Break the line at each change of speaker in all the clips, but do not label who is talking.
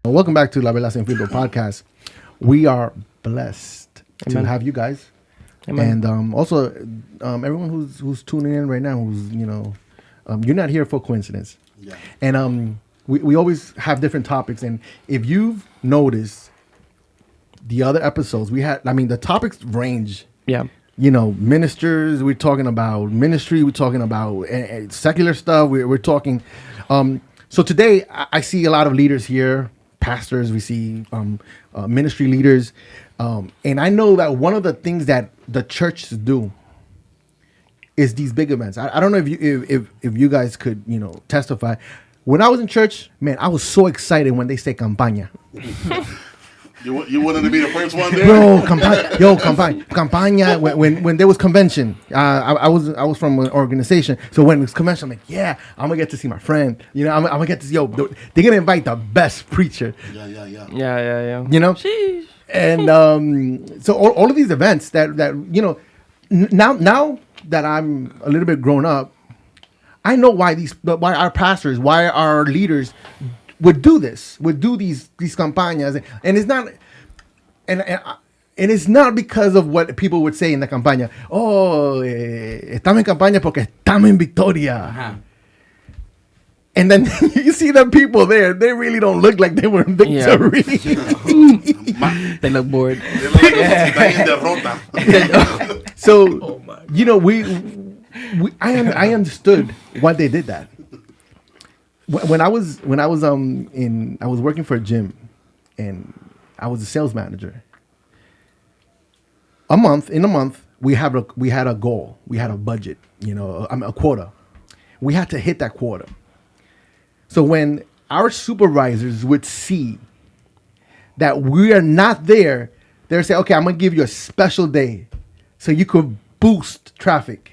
Welcome back to La Vela Sin Filtro podcast. We are blessed to have you guys. Amen. And also everyone who's tuning in right now, who's you're not here for coincidence. Yeah. And we always have different topics, and if you've noticed the other episodes we had, the topics range. Yeah. Ministers, we're talking about ministry, we're talking about secular stuff, we're talking so today I see a lot of leaders here, pastors, we see ministry leaders, and I know that one of the things that the churches do is these big events. I don't know if you guys could testify. When I was in church, man, I was so excited when they say campaña.
You wanted to be the first one there?
Bro, campaña. When there was convention, I was from an organization. So when it was convention, I'm like, yeah, I'm gonna get to see my friend. I'm gonna get to see. They're gonna invite the best preacher.
Yeah.
Sheesh. And so all of these events that now that I'm a little bit grown up, I know why our pastors, why our leaders would do these campañas, and it's not, and it's not because of what people would say in the campaña. Oh, estamos en campaña porque estamos en victoria. Uh-huh. And then you see the people there; they really don't look like they were in victory.
Yeah. They look bored.
So I understood why they did that. When I was I was working for a gym, and I was a sales manager. In a month, we had a goal, we had a budget, a quota. We had to hit that quota. So when our supervisors would see that we are not there, they'd say, "Okay, I'm gonna give you a special day, so you could boost traffic,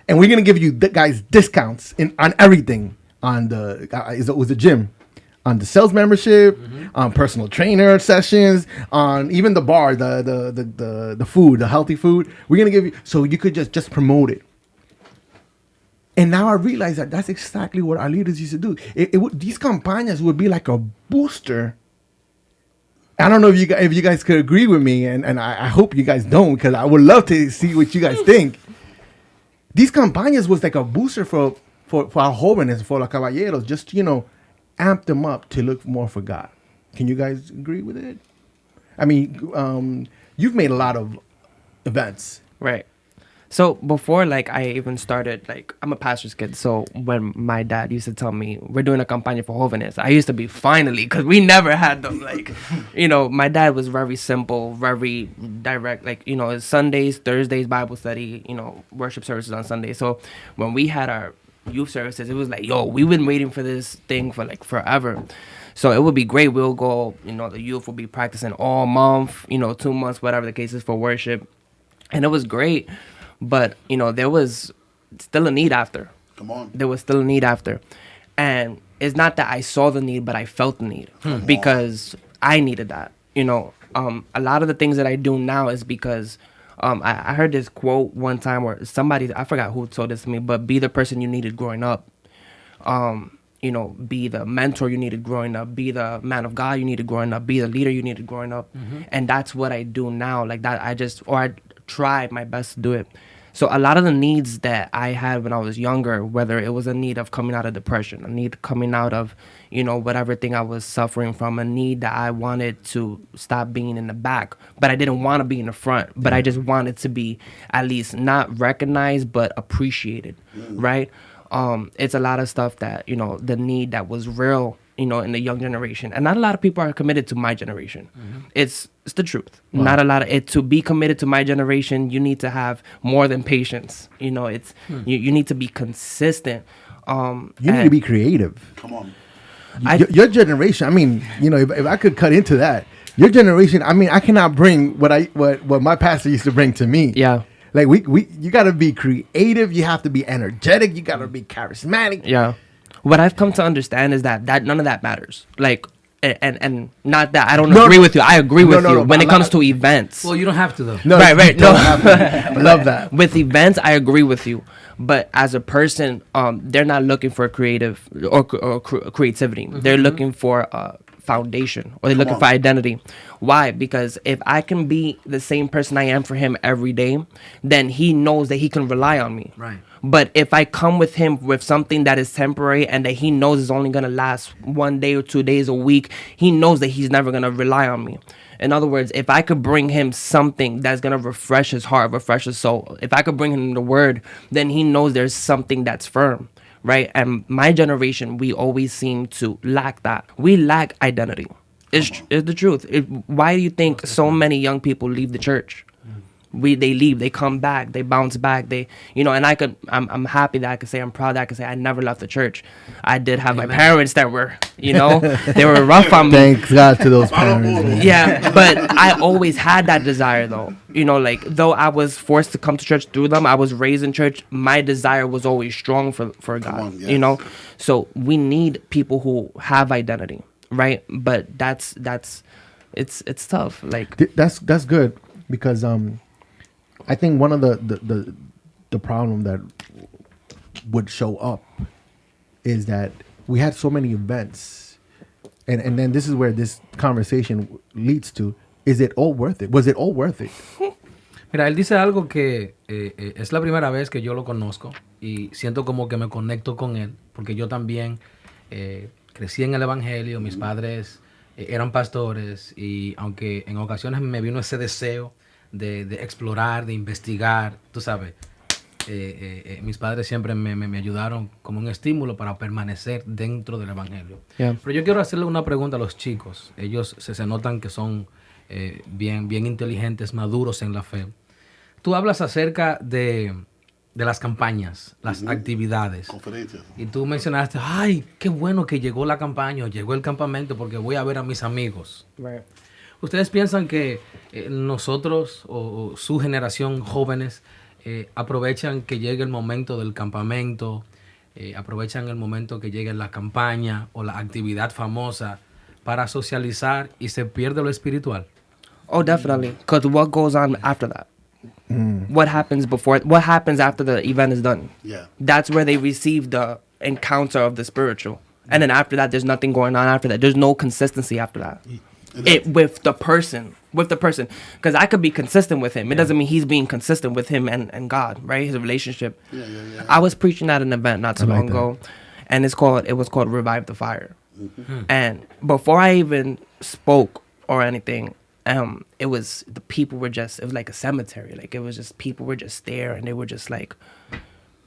and we're gonna give you guys discounts on everything." On it was a gym, on the sales membership, on personal trainer sessions, on even the bar, the food, the healthy food. We're gonna give you, so you could just promote it. And now I realize that that's exactly what our leaders used to do. These campañas would be like a booster. I don't know if you guys could agree with me, and I hope you guys don't, because I would love to see what you guys think. These campañas was like a booster for our jóvenes, for los caballeros, just, amp them up to look more for God. Can you guys agree with it? I mean, you've made a lot of events.
Right. So before, I even started, I'm a pastor's kid. So when my dad used to tell me, we're doing a campaña for jóvenes, I used to be finally, because we never had them. My dad was very simple, very direct. It's Sundays, Thursdays, Bible study, worship services on Sundays. So when we had our youth services, it was we've been waiting for this thing for forever. So it would be great. We'll go, the youth will be practicing all month, 2 months, whatever the case is, for worship. And it was great. But, there was still a need after.
Come on.
There was still a need after. And it's not that I saw the need, but I felt the need because I needed that. A lot of the things that I do now is because I heard this quote one time where somebody, I forgot who told this to me, but be the person you needed growing up. Be the mentor you needed growing up, be the man of God you needed growing up, be the leader you needed growing up. Mm-hmm. And that's what I do now. I try my best to do it. So a lot of the needs that I had when I was younger, whether it was a need of coming out of depression, a need coming out of, whatever thing I was suffering from, a need that I wanted to stop being in the back, but I didn't want to be in the front, but I just wanted to be at least not recognized, but appreciated, right? It's a lot of stuff that, the need that was real, in the young generation. And not a lot of people are committed to my generation. Mm-hmm. It's the truth. Wow. Not a lot of it. To be committed to my generation, you need to have more than patience. You need to be consistent.
You need to be creative.
Come on.
Your generation, if I could cut into that, your generation, I cannot bring what my pastor used to bring to me.
Yeah.
You got to be creative. You have to be energetic. You got to be charismatic.
Yeah. What I've come to understand is that none of that matters. and not that I don't
No,
agree
no.
with you. I agree with
No,
you
no,
when
but
it comes to events.
Well, you don't have to though.
No,
Right,
you
no.
don't have to. I love that.
With events, I agree with you. But as a person, they're not looking for creative or creativity. They're looking for foundation, or they're looking for identity. Why? Because if I can be the same person I am for him every day, then he knows that he can rely on me.
Right.
But if I come with him with something that is temporary and that he knows is only going to last 1 day or 2 days a week, he knows that he's never going to rely on me. In other words, if I could bring him something that's going to refresh his heart, refresh his soul, if I could bring him the word, then he knows there's something that's firm, right? And my generation, we always seem to lack that. We lack identity. It's the truth. Why do you think so many young people leave the church? They leave, they come back, they bounce back, and I'm happy that I can say, I'm proud that I can say I never left the church. I did have my parents that were, they were rough on me.
Thanks God to those parents. Man.
Yeah, but I always had that desire though. Though I was forced to come to church through them, I was raised in church, my desire was always strong for God,
yes.
So we need people who have identity, right? But that's it's tough. Like
That's good because I think one of the problem that would show up is that we had so many events, and then this is where this conversation leads to: is it all worth it? Was it all worth it?
Mira, él dice algo que es la primera vez que yo lo conozco y siento como que me conecto con él, porque yo también crecí en el Evangelio, mis padres eran pastores y aunque en ocasiones me vino ese deseo de explorar, de investigar, tú sabes, mis padres siempre me ayudaron como un estímulo para permanecer dentro del Evangelio.
Yeah.
Pero yo quiero hacerle una pregunta a los chicos. Ellos se notan que son bien inteligentes, maduros en la fe. Tú hablas acerca de las campañas, las actividades.
Conferencias.
Y tú mencionaste, ay, qué bueno que llegó la campaña o llegó el campamento porque voy a ver a mis amigos.
right.
¿Ustedes piensan que nosotros o su generación jóvenes aprovechan que llegue el momento del campamento, aprovechan el momento que llegue la campaña o la actividad famosa para socializar y se pierde lo espiritual?
Oh, definitely. Because what goes on after that? What happens after the event is done?
Yeah.
That's where they receive the encounter of the spiritual. And then after that, there's nothing going on after that. There's no consistency after that. With the person. Because I could be consistent with him. It doesn't mean he's being consistent with him and God, right? His relationship.
Yeah.
I was preaching at an event not too
like
long
that.
ago. And it was called Revive the Fire. And before I even spoke or anything, it was like a cemetery. Like it was just people were just there and they were just like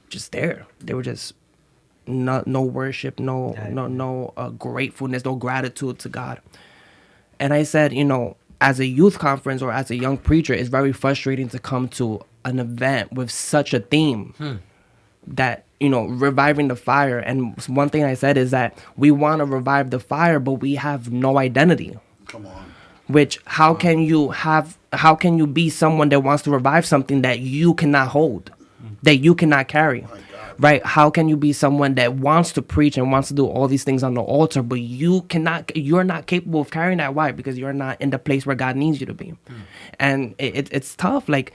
just there. They were just no worship, no gratefulness, no gratitude to God. And I said, as a youth conference or as a young preacher, it's very frustrating to come to an event with such a theme that, reviving the fire. And one thing I said is that we want to revive the fire, but we have no identity.
Come on.
Which how can you be someone that wants to revive something that you cannot hold, that you cannot carry? Right? How can you be someone that wants to preach and wants to do all these things on the altar, but you're not capable of carrying that? Why? Because you're not in the place where God needs you to be. And it's tough. Like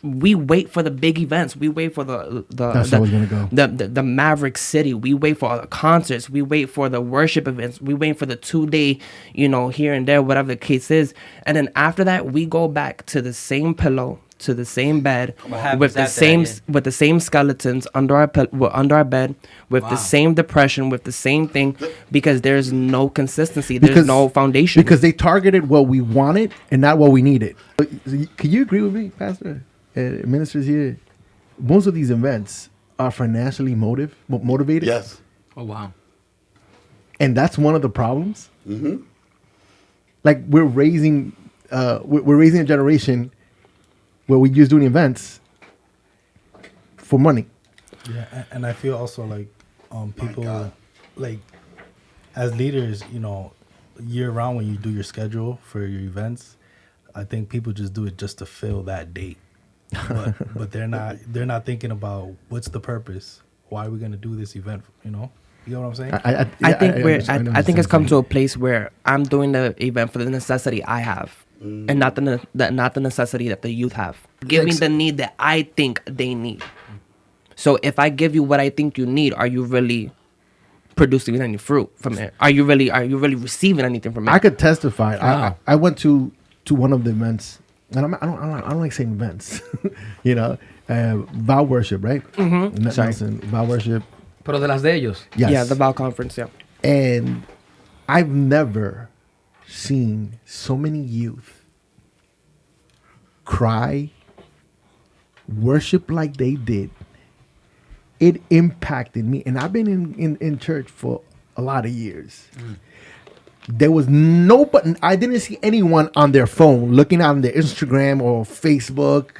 we wait for the big events. We wait for
That's how it's gonna go.
the Maverick City. We wait for the concerts. We wait for the worship events. We wait for the 2-day, here and there, whatever the case is. And then after that, we go back to the same pillow, to the same bed, with the same skeletons under our bed, with the same depression, with the same thing, because there's no consistency. There's no foundation.
Because they targeted what we wanted and not what we needed. Can you agree with me, Pastor? Ministers here, most of these events are financially motivated.
Yes.
Oh, wow.
And that's one of the problems.
Mm-hmm.
Like we're raising a generation where we're just doing events for money.
Yeah, and I feel also like people, like as leaders, year round when you do your schedule for your events, I think people just do it just to fill that date. But they're not thinking about what's the purpose. Why are we gonna do this event? You know what I'm saying?
I think
I
I think it's
understand
come
what
to a place where I'm doing the event for the necessity I have, and not not the necessity that the youth have. Give me the need that I think they need. So if I give you what I think you need, are you really producing any fruit from it? Are you really receiving anything from it?
I could testify.
Wow.
I went to one of the events, and I don't like saying events, you know, vow worship, right? Mm-hmm. Nelson, vow worship.
Pero de las de ellos.
Yes.
Yeah, the Val conference. Yeah.
And I've never seen so many youth cry, worship like they did. It impacted me. And I've been in church for a lot of years. There was nobody, I didn't see anyone on their phone looking on their Instagram or Facebook.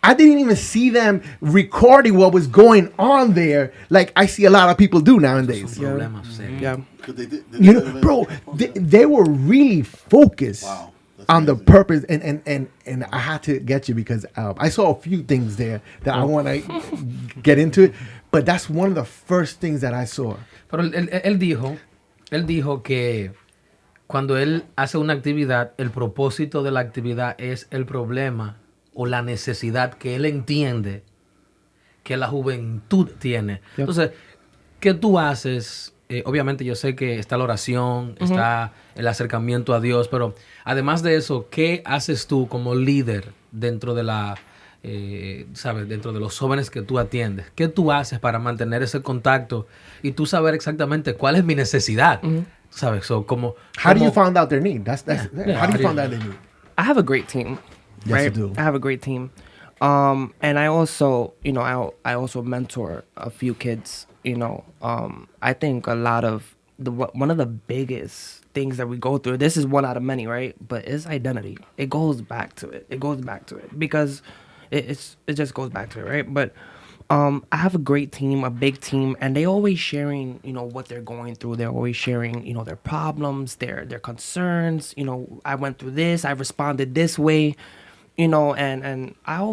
I didn't even see them recording what was going on there like I see a lot of people do nowadays.
Son problemas serios.
Yeah.
'Cause they did
You
that
know,
event.
bro, they were really focused
Wow, that's
on the
amazing.
purpose, and I had to get you because I saw a few things there that I want to get into it, but that's one of the first things that I saw.
Pero él dijo que cuando él hace una actividad, el propósito de la actividad es el problema o la necesidad que él entiende que la juventud tiene. Entonces, ¿qué tú haces? Obviamente yo sé que está la oración, está el acercamiento a Dios, pero además de eso, ¿qué haces tú como líder dentro de la, sabes, dentro de los jóvenes que tú atiendes? ¿Qué tú haces para mantener ese contacto y tú saber exactamente cuál es mi necesidad? ¿Sabes? So,
How do you find out their need? That's how do you find out their need?
I have a great team.
Yes,
right?
you do.
I have a great team. And I also, you know, I also mentor a few kids, you know. I think a lot of one of the biggest things that we go through, this is one out of many, right? But it's identity. It goes back to it. It goes back to it because it just goes back to it, right? But I have a great team, a big team, and they always sharing, you know, what they're going through. They're always sharing, you know, their problems, their concerns. You know, I went through this, I responded this way, you know, and I'm an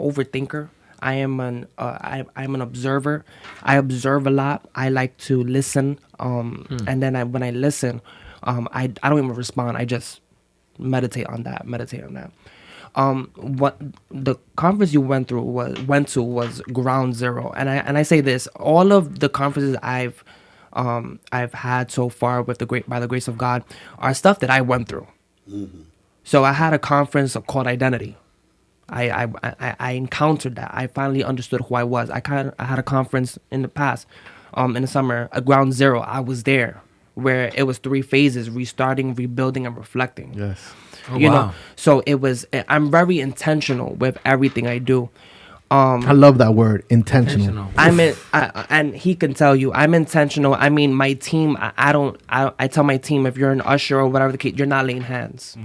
overthinker. I'm an observer. I observe a lot. I like to listen. And then when I listen, I don't even respond. I just meditate on that. What the conference you went to was ground zero, and I say this: all of the conferences I've had so far by the grace of God are stuff that I went through. So I had a conference called Identity. I encountered that. I finally understood who I was. I had a conference in the past, in the summer, a ground zero. I was there, where it was 3 phases: restarting, rebuilding, and reflecting.
Yes.
Oh,
You
wow.
know, so I'm very intentional with everything I do.
I love that word, intentional.
And he can tell you I'm intentional. I mean, my team, I tell my team, if you're an usher or whatever the case, you're not laying hands.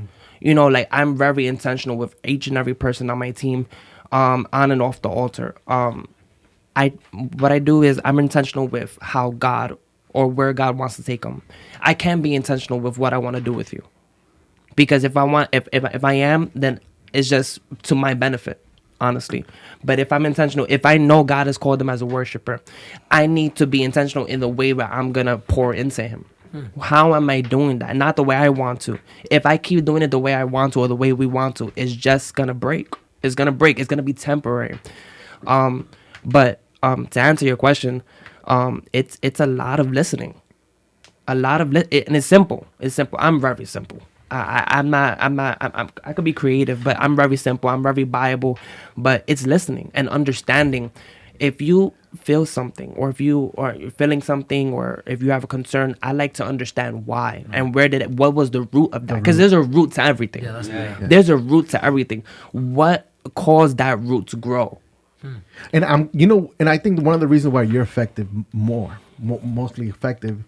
You know, like I'm very intentional with each and every person on my team, on and off the altar. What I do is I'm intentional with how God or where God wants to take them. I can be intentional with what I want to do with you. Because if I am, then it's just to my benefit, honestly. But if I'm intentional, if I know God has called him as a worshiper, I need to be intentional in the way where I'm going to pour into him. How am I doing that? Not the way I want to. If I keep doing it the way I want to or the way we want to, it's just going to break. It's going to break. It's going to be temporary. But to answer your question, it's a lot of listening. And it's simple. It's simple. I'm very simple. I could be creative, but I'm very simple. I'm very Bible, but it's listening and understanding. If you feel something, or if you're feeling something, or if you have a concern, I like to understand why and what was the root of that? Because there's a root to everything.
Yeah, that's big.
There's a root to everything. What caused that root to grow?
And I think one of the reasons why you're effective mostly effective,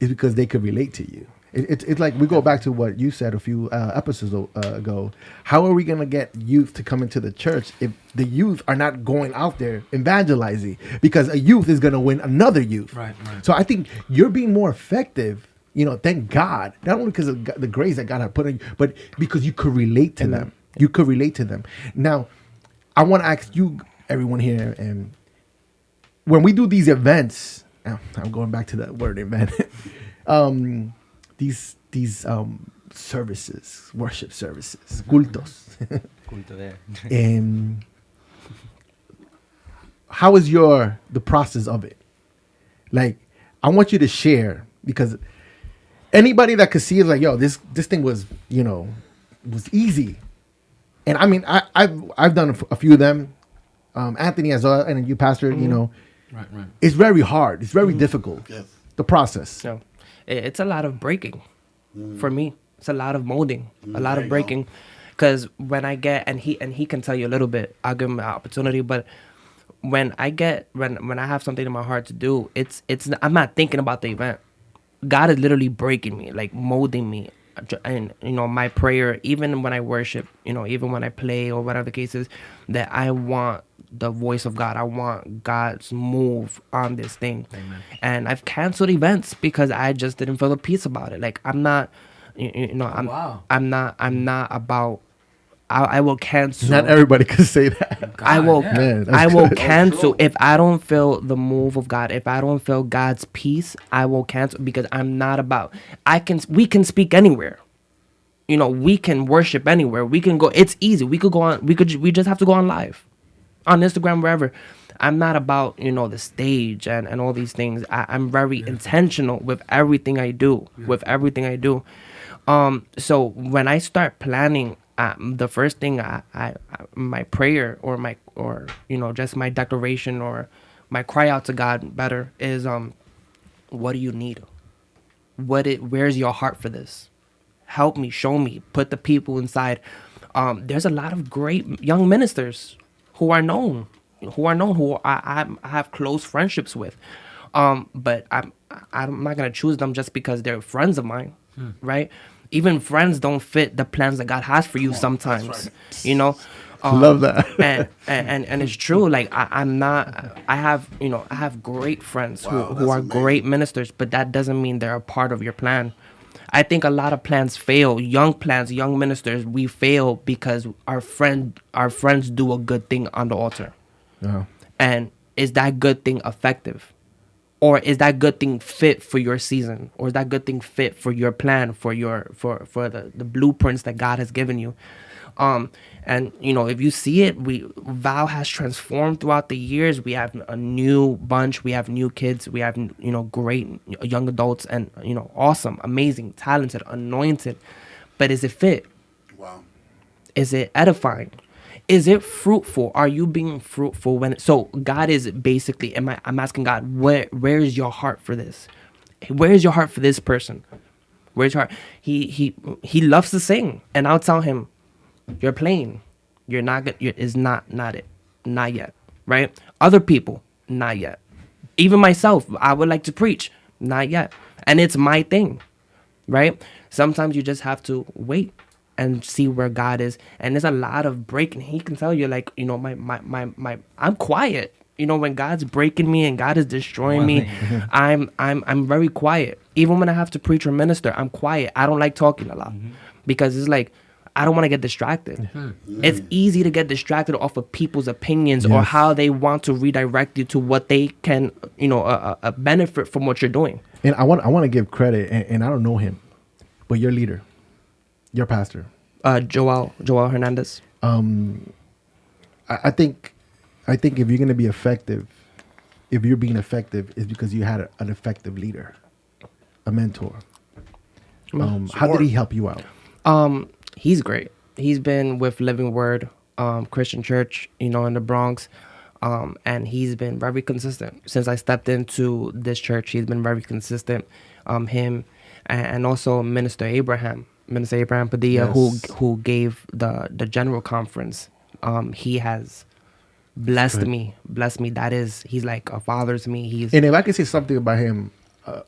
is because they could relate to you. It's like we go back to what you said a few episodes ago. How are we going to get youth to come into the church if the youth are not going out there evangelizing? Because a youth is going to win another youth.
Right.
So I think you're being more effective, you know, thank God. Not only because of the grace that God had put in you, but because you could relate to them. You could relate to them. Now, I want to ask you, everyone here, and when we do these events, I'm going back to that word event. These services, worship services, cultos. How is the process of it? Like, I want you to share, because anybody that could see is like, yo, this thing was, was easy. And I mean, I've done a few of them. Anthony as well, and then you, Pastor,
Right.
it's very hard. It's very difficult.
Yes.
The process.
No, it's a lot of breaking for me. It's a lot of molding, a lot
There
of
you
breaking. Because when I get, and he can tell you a little bit, I'll give him an opportunity. But when I have something in my heart to do, it's I'm not thinking about the event. God is literally breaking me, like molding me. And my prayer, even when I worship, even when I play or whatever the case is, that I want the voice of God. I want God's move on this thing.
Amen.
And I've canceled events because I just didn't feel a peace about it. Like, I'm not,
Wow.
I'm not about. I will cancel.
Not everybody could say that.
I will.
yeah.
Man, that's
I will
good.
cancel if I don't feel the move of God. If I don't feel God's peace, I will cancel, because I'm not about. We can speak anywhere. We can worship anywhere. We can go. It's easy. We could go on. We just have to go on live, on Instagram, wherever. I'm not about the stage and all these things. I'm very intentional with everything I do. With everything I do. So when I start planning, the first thing my prayer or just my declaration or my cry out to God better is what do you need? Where's your heart for this? Help me, show me, put the people inside. There's a lot of great young ministers who are known, who I have close friendships with. But I'm not gonna choose them just because they're friends of mine, right? Even friends don't fit the plans that God has for you sometimes,
Love that.
and it's true. Like, I have great friends
Wow,
who are
that's amazing.
great ministers, but that doesn't mean they're a part of your plan. I think a lot of plans fail. Young ministers, we fail because our friends do a good thing on the altar.
Yeah.
And is that good thing effective? Or is that good thing fit for your season? Or is that good thing fit for your plan, for the blueprints that God has given you? And if you see it, Val has transformed throughout the years. We have a new bunch, we have new kids, we have great young adults, and awesome, amazing, talented, anointed. But is it fit?
Wow.
Is it edifying? Is it fruitful? Are you being fruitful so God is basically, I'm asking God, where is your heart for this? Where is your heart for this person? Where's your heart? He loves to sing, and I'll tell him, you're playing. You're not good. Is not it. Not yet. Right? Other people, not yet. Even myself, I would like to preach. Not yet. And it's my thing. Right? Sometimes you just have to wait and see where God is. And there's a lot of breaking. He can tell you, like, my I'm quiet. When God's breaking me and God is destroying me, I'm very quiet. Even when I have to preach or minister, I'm quiet. I don't like talking a lot because it's like, I don't want to get distracted. It's easy to get distracted off of people's opinions or how they want to redirect you to what they can, a benefit from what you're doing.
And I want to give credit, and I don't know him, but your leader, your pastor,
Joel Hernandez.
I think if you're going to be effective, if you're being effective, it's because you had an effective leader, a mentor. How did he help you out?
He's great. He's been with Living Word Christian Church, in the Bronx. And he's been very consistent. Since I stepped into this church, he's been very consistent. Him and also Minister Abraham Padilla,
Yes.
who gave the general conference. He has blessed me. He's like a father to me.
And if I could say something about him,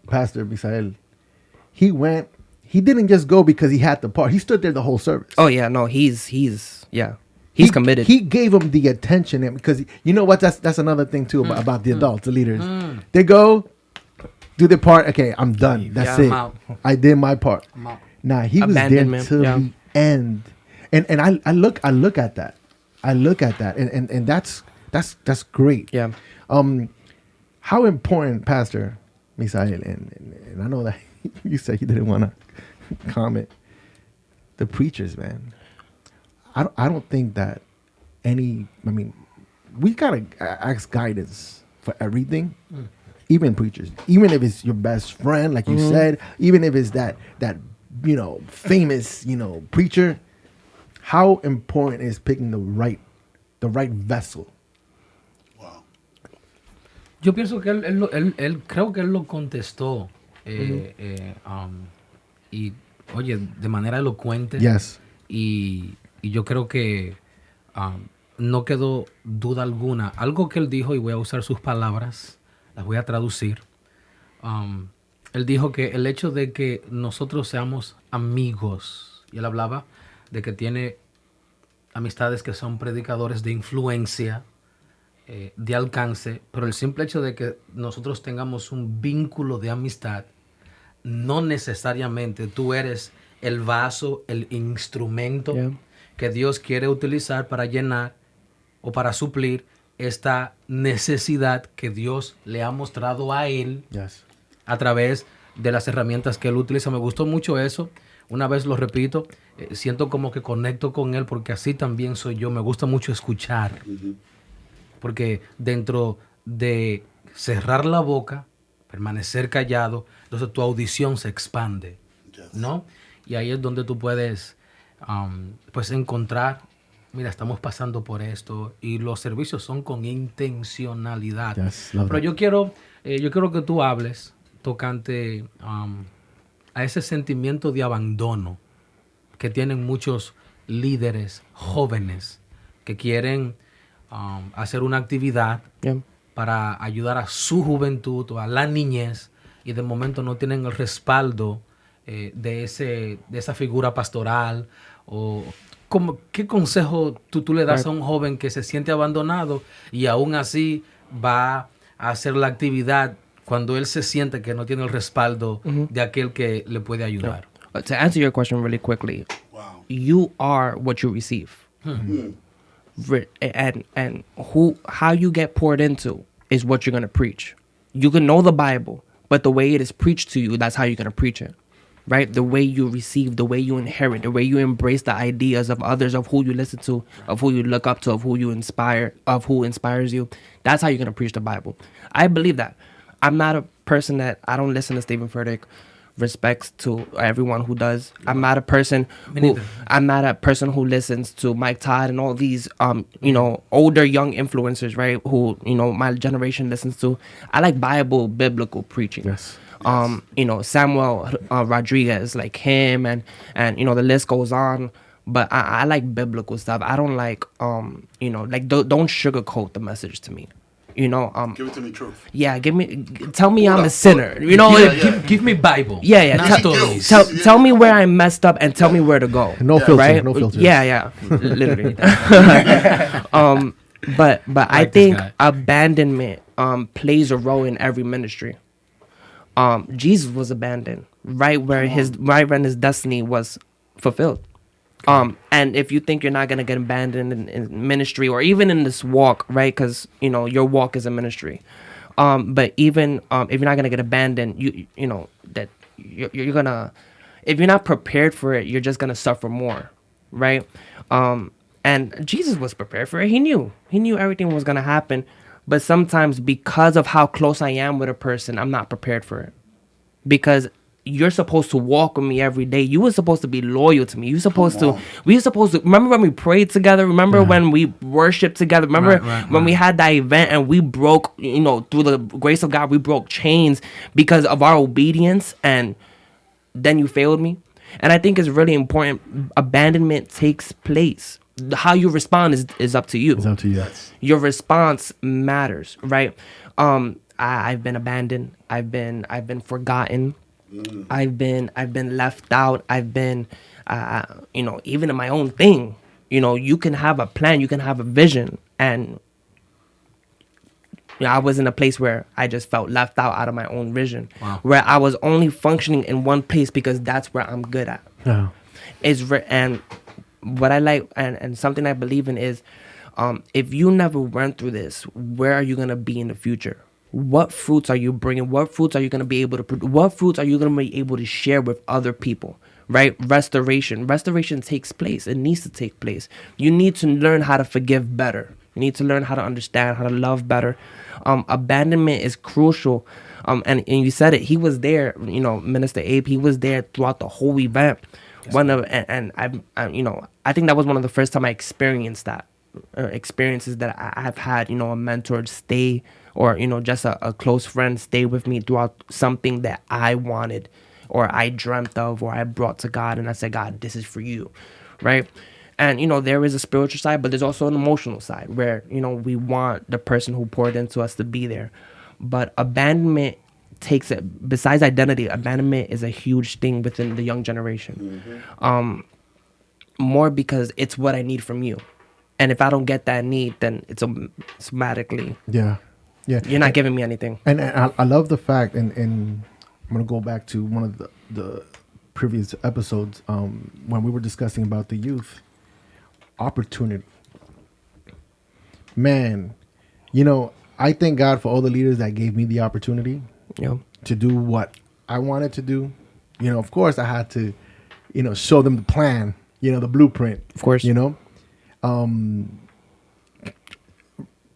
Pastor Misael, he didn't just go because he had the part. He stood there the whole service.
Oh yeah, no, he's committed.
He gave them the attention, and because you know what, that's another thing too about the adults, the leaders. They go do their part. Okay, I'm done. That's
I'm
it.
out.
I did my part. Nah, he was there
Abandonment,
till
yeah.
the end, and I look at that. I look at that, and that's great.
Yeah.
How important, Pastor Misael, and I know that you said you didn't want to comment, the preachers, man. I don't think that we gotta ask guidance for everything, even preachers, even if it's your best friend, like you said, even if it's that famous preacher. How important is picking the right vessel?
Wow.
Yo pienso que él creo que él lo contestó y oye de manera elocuente.
Yes.
Y yo creo que no quedó duda alguna. Algo que él dijo, y voy a usar sus palabras, las voy a traducir. Él dijo que el hecho de que nosotros seamos amigos, y él hablaba de que tiene amistades que son predicadores de influencia, de alcance, pero el simple hecho de que nosotros tengamos un vínculo de amistad, no necesariamente tú eres el vaso, el instrumento que Dios quiere utilizar para llenar o para suplir esta necesidad que Dios le ha mostrado a él a través de las herramientas que él utiliza. Me gustó mucho eso. Una vez lo repito, siento como que conecto con él porque así también soy yo. Me gusta mucho escuchar. Porque dentro de cerrar la boca, permanecer callado, entonces tu audición se expande, ¿no? Y ahí es donde tú puedes pues encontrar, mira, estamos pasando por esto y los servicios son con intencionalidad. Pero yo quiero que tú hables tocante a ese sentimiento de abandono que tienen muchos líderes jóvenes que quieren hacer una actividad para ayudar a su juventud o a la niñez y de momento no tienen el respaldo de esa figura pastoral. O ¿qué consejo tú le das a un joven que se siente abandonado y aún así va a hacer la actividad cuando él se siente que no tiene el respaldo de aquel que le puede ayudar?
To answer your question really quickly, you are what you receive. And how you get poured into is what you're going to preach. You can know the Bible, but the way it is preached to you, that's how you're going to preach it. Right? The way you receive, the way you inherit, the way you embrace the ideas of others, of who you listen to, of who you look up to, of who you inspire, of who inspires you. That's how you're going to preach the Bible. I believe that. I'm not a person that I don't listen to Stephen Furtick. Respects to everyone who does. I'm not a person who listens to Mike Todd and all these older young influencers, right? Who my generation listens to. I like biblical preaching.
Yes.
Samuel Rodriguez, like him, and the list goes on. But I like biblical stuff. I don't like don't sugarcoat the message to me. Give
it to me truth.
Yeah, tell me I'm a sinner.
Give me Bible.
Yeah. Tell me where I messed up and tell me where to go.
No filter.
Right?
No filters.
Yeah, literally. But I think abandonment plays a role in every ministry. Jesus was abandoned right when his destiny was fulfilled. And if you think you're not gonna get abandoned in ministry or even in this walk, right? Because your walk is a ministry. But even if you're not gonna get abandoned, that you're gonna, if you're not prepared for it, you're just gonna suffer more, right? And Jesus was prepared for it. He knew everything was gonna happen. But sometimes because of how close I am with a person, I'm not prepared for it. Because you're supposed to walk with me every day. You were supposed to be loyal to me. We were supposed to, remember when we prayed together? Remember when we worshiped together? Remember when we had that event and we broke, through the grace of God, we broke chains because of our obedience, and then you failed me? And I think it's really important. Abandonment takes place. How you respond is up to you.
It's up to you. Yes.
Your response matters, right? I've been abandoned. I've been forgotten. I've been left out. I've been, even in my own thing. You can have a plan. You can have a vision, and I was in a place where I just felt left out of my own vision.
Wow.
Where I was only functioning in one place because that's where I'm good at.
Yeah.
And what I like and something I believe in is, if you never went through this, where are you gonna be in the future? what fruits are you bringing? What fruits are you going to be able to produce? What fruits are you going to be able to share with other people? Right? Restoration takes place. It needs to take place. You need to learn how to forgive better. You need to learn how to understand, how to love better. Abandonment is crucial. And you said it. He was there. Minister Abe. He was there throughout the whole event. I think that was one of the first time I experienced that. Experiences that I have had. A mentor stay, or just a close friend stay with me throughout something that I wanted, or I dreamt of, or I brought to God, and I said, God, this is for you, right? And there is a spiritual side, but there's also an emotional side where we want the person who poured into us to be there. But abandonment takes it. Besides identity, abandonment is a huge thing within the young generation. More because it's what I need from you, and if I don't get that need, then it's automatically
Yeah.
you're not giving me anything.
And I love the fact, and I'm gonna go back to one of the previous episodes when we were discussing about the youth opportunity. Man, I thank God for all the leaders that gave me the opportunity to do what I wanted to do. Of course, I had to, show them the plan, the blueprint.
Of course.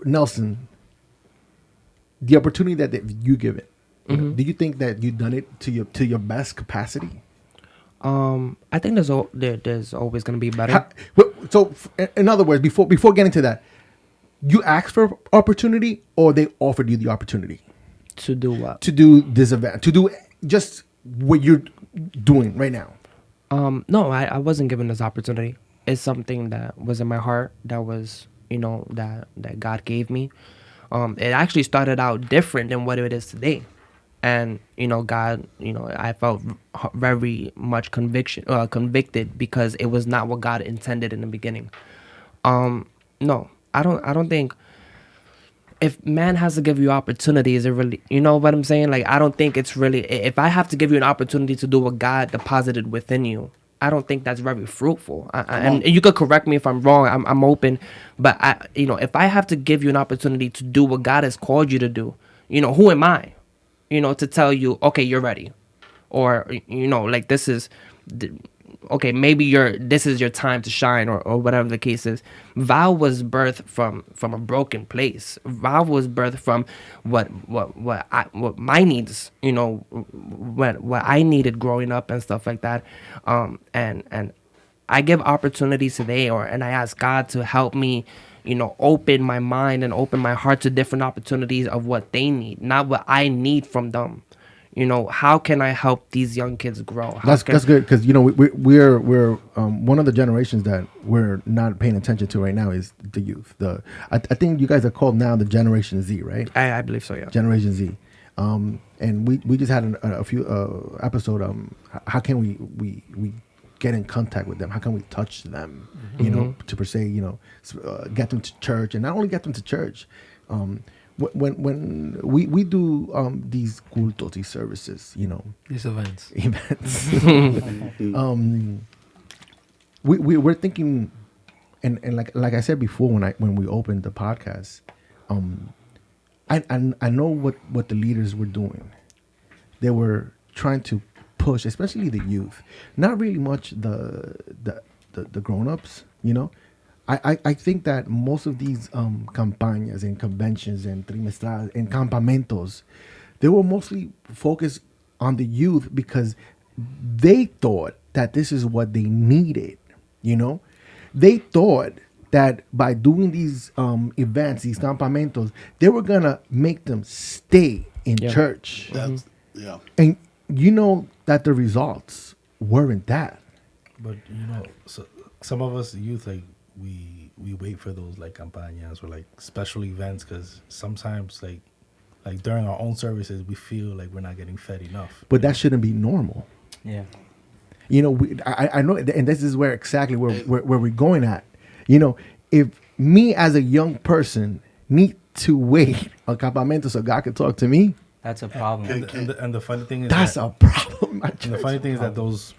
Nelson, the opportunity that you give it, do you think that you've done it to your best capacity?
I think there's always going to be better.
In other words, before getting to that, you asked for opportunity, or they offered you the opportunity
To do what?
to do this event, to do just what you're doing right now?
No, I wasn't given this opportunity. It's something that was in my heart. That was, that God gave me. It actually started out different than what it is today. And, God, I felt very much convicted because it was not what God intended in the beginning. No, I don't think if man has to give you opportunities, it really, you know what I'm saying? Like, I don't think it's really, if I have to give you an opportunity to do what God deposited within you, I don't think that's very fruitful. And you could correct me if I'm wrong. I'm open. But, if I have to give you an opportunity to do what God has called you to do, who am I? To tell you, okay, you're ready. Or, like this is, okay, maybe this is your time to shine, or whatever the case is. Val was birthed from a broken place. Val was birthed from what my needs, what I needed growing up and stuff like that. And I give opportunities today, and I ask God to help me, open my mind and open my heart to different opportunities of what they need, not what I need from them. How can I help these young kids grow?
That's good, because we're one of the generations that we're not paying attention to right now is the youth. I think you guys are called now the Generation Z, right?
I believe so, yeah.
Generation Z. And we just had a few episode. How can we get in contact with them? How can we touch them? To per se, get them to church, and not only get them to church. When we do these cultos, these services,
These events.
we're thinking, and like I said before, when we opened the podcast, I know what the leaders were doing. They were trying to push, especially the youth, not really much the grown-ups, I think that most of these campañas and conventions and trimestrales and campamentos, they were mostly focused on the youth because they thought that this is what they needed, They thought that by doing these events, these campamentos, they were going to make them stay in church.
That's, yeah.
And that the results weren't that.
But so some of us youth, like we wait for those like campañas or like special events, because sometimes like during our own services we feel like we're not getting fed enough.
But that shouldn't be normal.
Yeah.
I know, and this is where exactly where we're going at. If me as a young person need to wait a campamento so God can talk to me,
That's a problem.
And the funny thing is
that's a problem.
and the funny thing is that those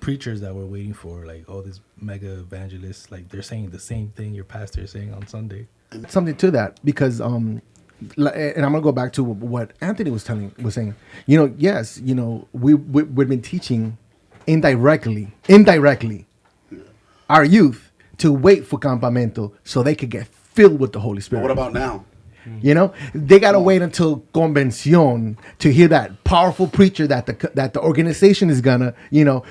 preachers that we're waiting for, like all these mega evangelists, like they're saying the same thing your pastor is saying on Sunday.
Something to that, because and I'm gonna go back to what Anthony was saying. Yes, we've been teaching indirectly our youth to wait for campamento so they could get filled with the Holy
But
Spirit.
what about now?
They gotta wait until convención to hear that powerful preacher that the organization is gonna,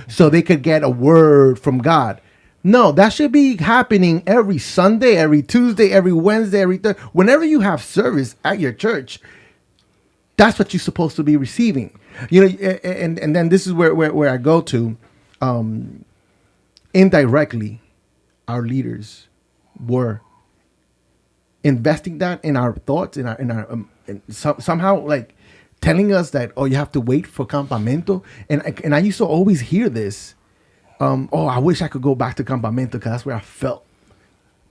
so they could get a word from God. No, that should be happening every Sunday, every Tuesday, every Wednesday, every Thursday. Whenever you have service at your church, that's what you're supposed to be receiving. And then this is where I go to. Indirectly, our leaders were investing that in our thoughts, somehow like telling us that, you have to wait for campamento. And I used to always hear this. I wish I could go back to campamento because that's where I felt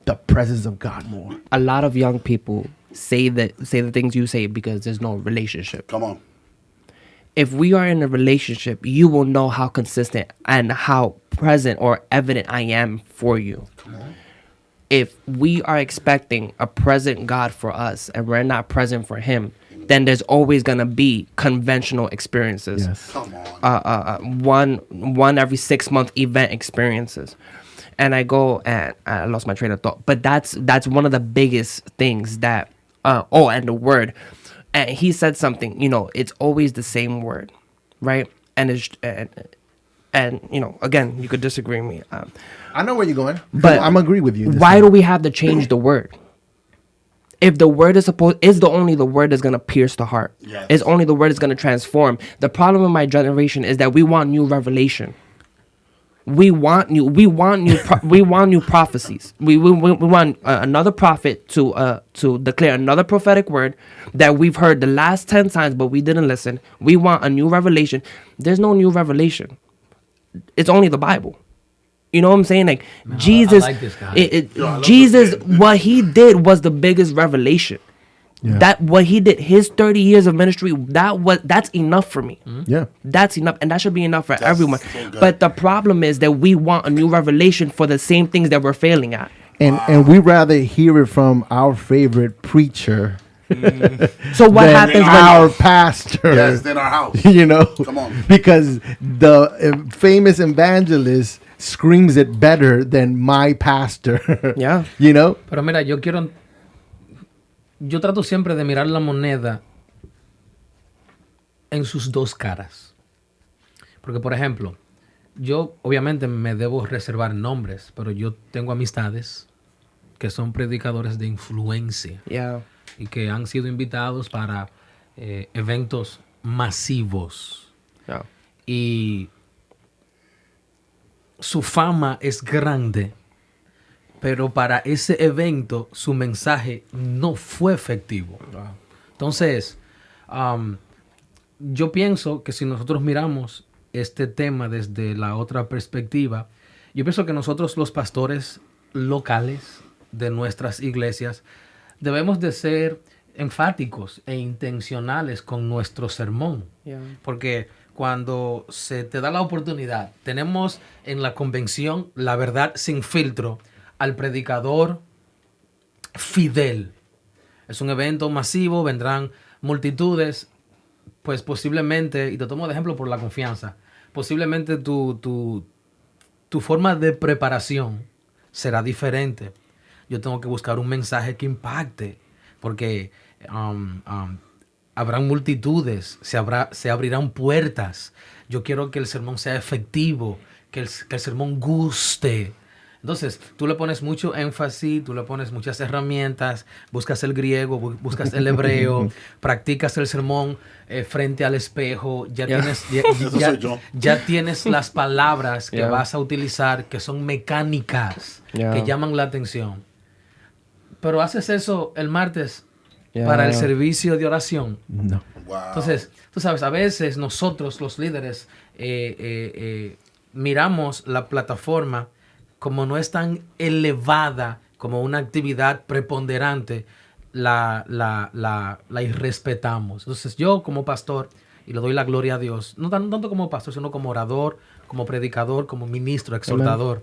the presence of God more.
A lot of young people say the things you say because there's no relationship.
Come on.
If we are in a relationship, you will know how consistent and how present or evident I am for you. If we are expecting a present God for us and we're not present for him, then there's always going to be conventional experiences.
Yes.
Come on.
One every 6 month event experiences. And I lost my train of thought. But that's one of the biggest things that, and the word. And he said something, it's always the same word, right? And again, you could disagree with me.
I know where you're going,
But
I'm agree with you.
Why do we have to change the word? If the word is only the word that's gonna pierce the heart.
Yes.
It's only the word that's gonna transform. The problem in my generation is that we want new revelation. We want new prophecies. We want another prophet to declare another prophetic word that we've heard the last 10 times, but we didn't listen. We want a new revelation. There's no new revelation. It's only the Bible. You know what I'm saying? Like Jesus,
I like this guy.
Jesus, what he did was the biggest revelation.
Yeah.
That what he did, his 30 years of ministry, that's enough for me.
Yeah.
That's enough, and that should be enough for
That's
everyone.
so good.
But the problem is that we want a new revelation for the same things that we're failing at.
And we rather hear it from our favorite preacher
So what
than
happens when
our pastor.
Yes, in our house. Come on.
Because the famous evangelist screams it better than my pastor.
Yeah.
Pero mira, yo trato siempre de mirar la moneda en sus dos caras. Porque, por ejemplo, yo obviamente me debo reservar nombres, pero yo tengo amistades que son predicadores de influencia
Yeah.
y que han sido invitados para eventos masivos.
Yeah.
Y su fama es grande, pero para ese evento su mensaje no fue efectivo. Entonces, yo pienso que si nosotros miramos este tema desde la otra perspectiva, yo pienso que nosotros los pastores locales de nuestras iglesias debemos de ser enfáticos e intencionales con nuestro sermón.
Yeah.
Porque cuando se te da la oportunidad, tenemos en la convención La Verdad Sin Filtro al predicador fidel. Es un evento masivo, vendrán multitudes, pues posiblemente, y te tomo de ejemplo por la confianza, posiblemente tu forma de preparación será diferente. Yo tengo que buscar un mensaje que impacte, porque habrán multitudes, se abrirán puertas. Yo quiero que el sermón sea efectivo, que el sermón guste. Entonces, tú le pones mucho énfasis, tú le pones muchas herramientas, buscas el griego, buscas el hebreo, practicas el sermón frente al espejo, ya tienes las palabras que vas a utilizar que son mecánicas, que llaman la atención. Pero haces eso el martes para el servicio de oración.
No.
Wow.
Entonces, tú sabes, a veces nosotros, los líderes, miramos la plataforma como no es tan elevada como una actividad preponderante, la irrespetamos. Entonces, yo como pastor, y le doy la gloria a Dios, no tanto como pastor, sino como orador, como predicador, como ministro, exhortador,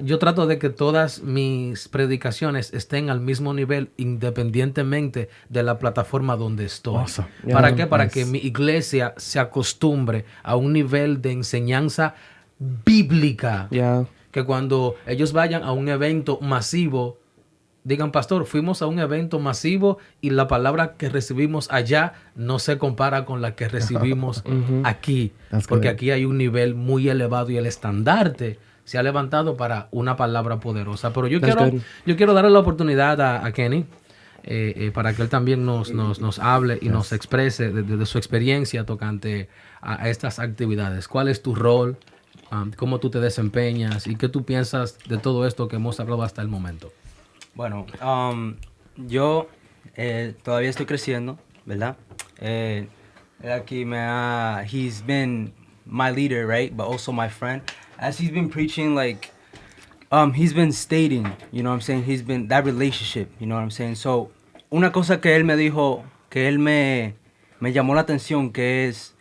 Yo trato de que todas mis predicaciones estén al mismo nivel independientemente de la plataforma donde estoy.
Awesome.
¿Para
Yeah.
qué? Para
Nice.
que mi iglesia se acostumbre a un nivel de enseñanza bíblica.
Yeah.
Que cuando ellos vayan a un evento masivo, digan, pastor, fuimos a un evento masivo y la palabra que recibimos allá no se compara con la que recibimos aquí.
That's
Porque
good.
aquí hay un nivel muy elevado y el estandarte se ha levantado para una palabra poderosa. Pero yo
That's
quiero,
good.
yo quiero darle la oportunidad a Kenny para que él también nos hable y nos exprese de su experiencia tocante a estas actividades. ¿Cuál es tu rol? ¿Cómo tú te desempeñas? ¿Y qué tú piensas de todo esto que hemos hablado hasta el momento?
Bueno, yo todavía estoy creciendo, ¿verdad? Él aquí he's been my leader, right? But also my friend. As he's been preaching, like, he's been stating, you know what I'm saying? He's been, that relationship, you know what I'm saying? So, una cosa que él me dijo, que él me llamó la atención, que es,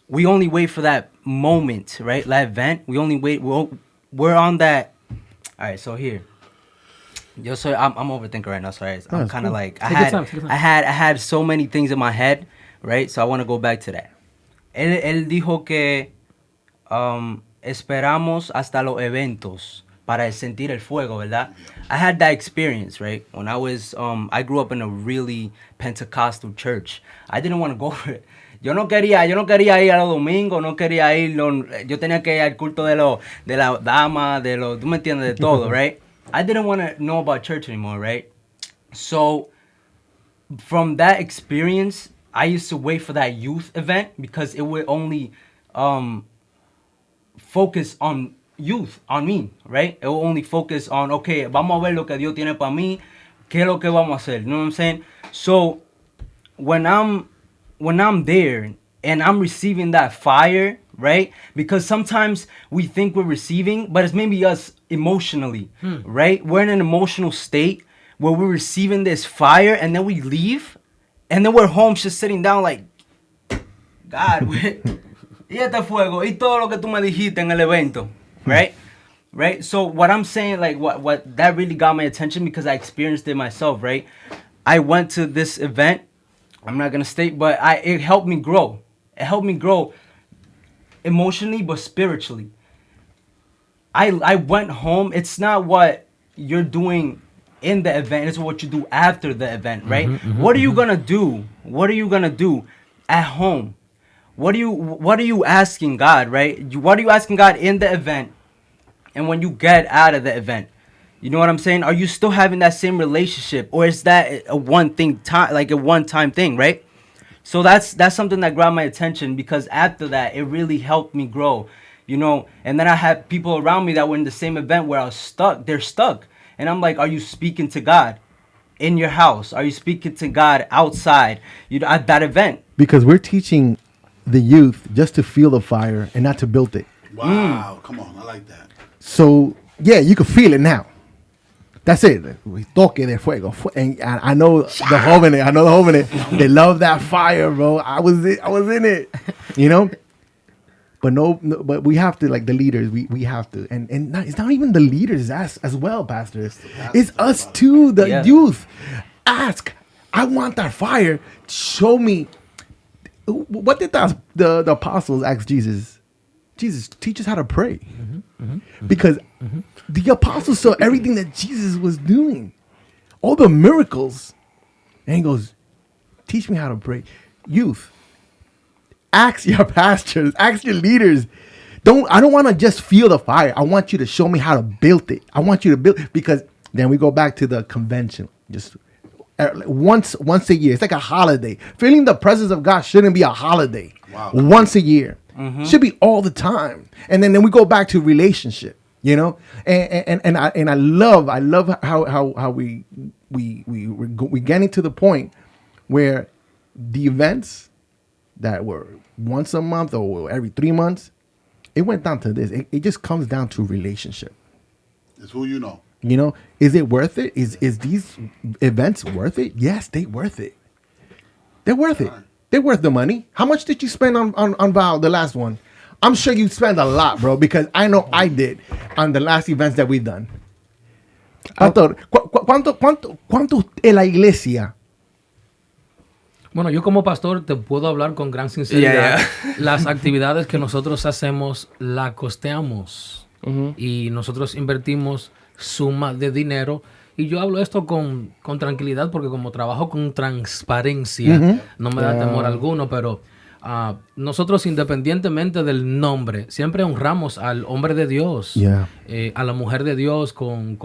we only wait for that moment, right? That event, we only wait, we're on that, all right, so here. I'm overthinking right now. Sorry, I'm
it's
kind of
cool.
like
Take your time, take your time.
I had so many things in my head, right? So I want to go back to that. Él dijo que esperamos hasta los eventos para sentir el fuego, ¿verdad? I had that experience, right? When I was I grew up in a really Pentecostal church. I didn't want to go for it. Yo no quería ir a los domingos, no quería ir, yo tenía que ir al culto de la dama, tú me entiendes, de todo, right? I didn't want to know about church anymore, right? So, from that experience, I used to wait for that youth event because it would only focus on youth, on me, right? It will only focus on, okay, vamos a ver lo que Dios tiene para mí, qué es lo que vamos a hacer, you know what I'm saying? So, when I'm there and I'm receiving that fire, right? Because sometimes we think we're receiving, but it's maybe us emotionally, right? We're in an emotional state where we're receiving this fire and then we leave and then we're home just sitting down like, God, y este fuego, y todo lo que tú me dijiste en el evento, right? Right? So what I'm saying, like what that really got my attention because I experienced it myself, right? I went to this event. I'm not gonna state, but it helped me grow. It helped me grow emotionally, but spiritually. I went home. It's not what you're doing in the event. It's what you do after the event, right? What are you gonna do? What are you gonna do at home? What are you asking God, right? What are you asking God in the event, and when you get out of the event? You know what I'm saying? Are you still having that same relationship, or is that a one-time thing, right? So that's something that grabbed my attention because after that, it really helped me grow, you know. And then I had people around me that were in the same event where I was stuck. They're stuck, and I'm like, are you speaking to God in your house? Are you speaking to God outside? You know, at that event.
Because we're teaching the youth just to feel the fire and not to build it.
Wow, come on, I like that.
So yeah, you can feel it now. That's it. Toque de fuego. And I know the jóvenes, they love that fire, bro. I was in it, you know. But but we have to, like the leaders, we have to, and not, it's not even the leaders as well, Pastor. It's us too, the youth. Ask, I want that fire. Show me. What did the apostles ask Jesus? Jesus, teach us how to pray. Because the apostles saw everything that Jesus was doing, all the miracles. And he goes, teach me how to pray. Youth, ask your pastors, ask your leaders. I don't want to just feel the fire. I want you to show me how to build it. I want you to build, because then we go back to the convention. Just once a year. It's like a holiday. Feeling the presence of God shouldn't be a holiday.
Wow.
Once a year. Should be all the time. And then we go back to relationship, you know? And I love how we getting to the point where the events that were once a month or every 3 months, it went down to this. It just comes down to relationship.
It's who you know.
You know, is it worth it? Is these events worth it? Yes, they worth it. They're worth it. They're worth the money. How much did you spend on Val, the last one? I'm sure you spend a lot, bro, because I know I did on the last events that we've done. Pastor, ¿cuánto en la iglesia?
Bueno, yo como pastor te puedo hablar con gran sinceridad.
Yeah,
Las actividades que nosotros hacemos la costeamos y nosotros invertimos suma de dinero. Y yo hablo esto con tranquilidad porque como trabajo con transparencia, no me da temor alguno, pero nosotros independientemente del nombre, siempre honramos al hombre de Dios,
Yeah.
a la mujer de Dios con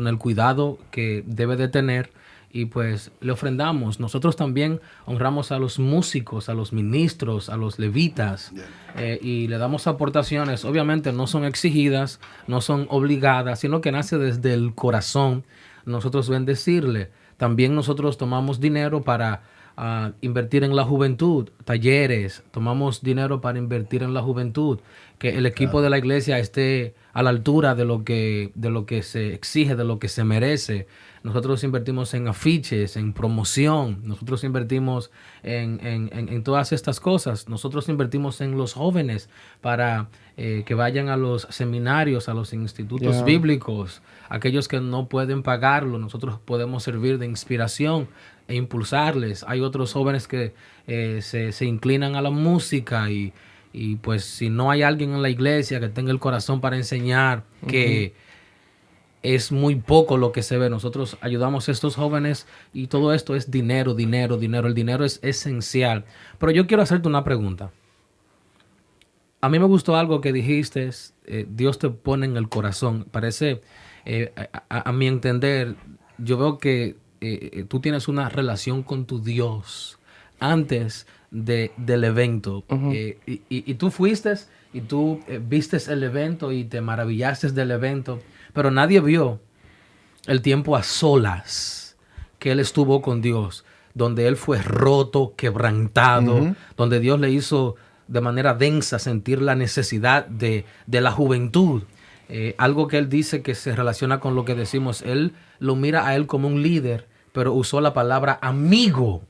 el cuidado que debe de tener. Y pues le ofrendamos. Nosotros también honramos a los músicos, a los ministros, a los levitas y le damos aportaciones. Obviamente no son exigidas, no son obligadas, sino que nace desde el corazón nosotros bendecirle. También nosotros tomamos dinero para invertir en la juventud, talleres, tomamos dinero para invertir en la juventud, que el equipo de la iglesia esté a la altura de lo que se exige, de lo que se merece. Nosotros invertimos en afiches, en promoción, nosotros invertimos en todas estas cosas. Nosotros invertimos en los jóvenes para que vayan a los seminarios, a los institutos bíblicos. Aquellos que no pueden pagarlo, nosotros podemos servir de inspiración e impulsarles. Hay otros jóvenes que se inclinan a la música y pues si no hay alguien en la iglesia que tenga el corazón para enseñar, que es muy poco lo que se ve. Nosotros ayudamos a estos jóvenes y todo esto es dinero, dinero, dinero. El dinero es esencial. Pero yo quiero hacerte una pregunta. A mí me gustó algo que dijiste, Dios te pone en el corazón. Parece, a mi entender, yo veo que tú tienes una relación con tu Dios antes del evento. Y tú fuiste y tú vistes el evento y te maravillaste del evento. Pero nadie vio el tiempo a solas que él estuvo con Dios, donde él fue roto, quebrantado, donde Dios le hizo de manera densa sentir la necesidad de la juventud. Algo que él dice que se relaciona con lo que decimos. Él lo mira a él como un líder, pero usó la palabra amigo.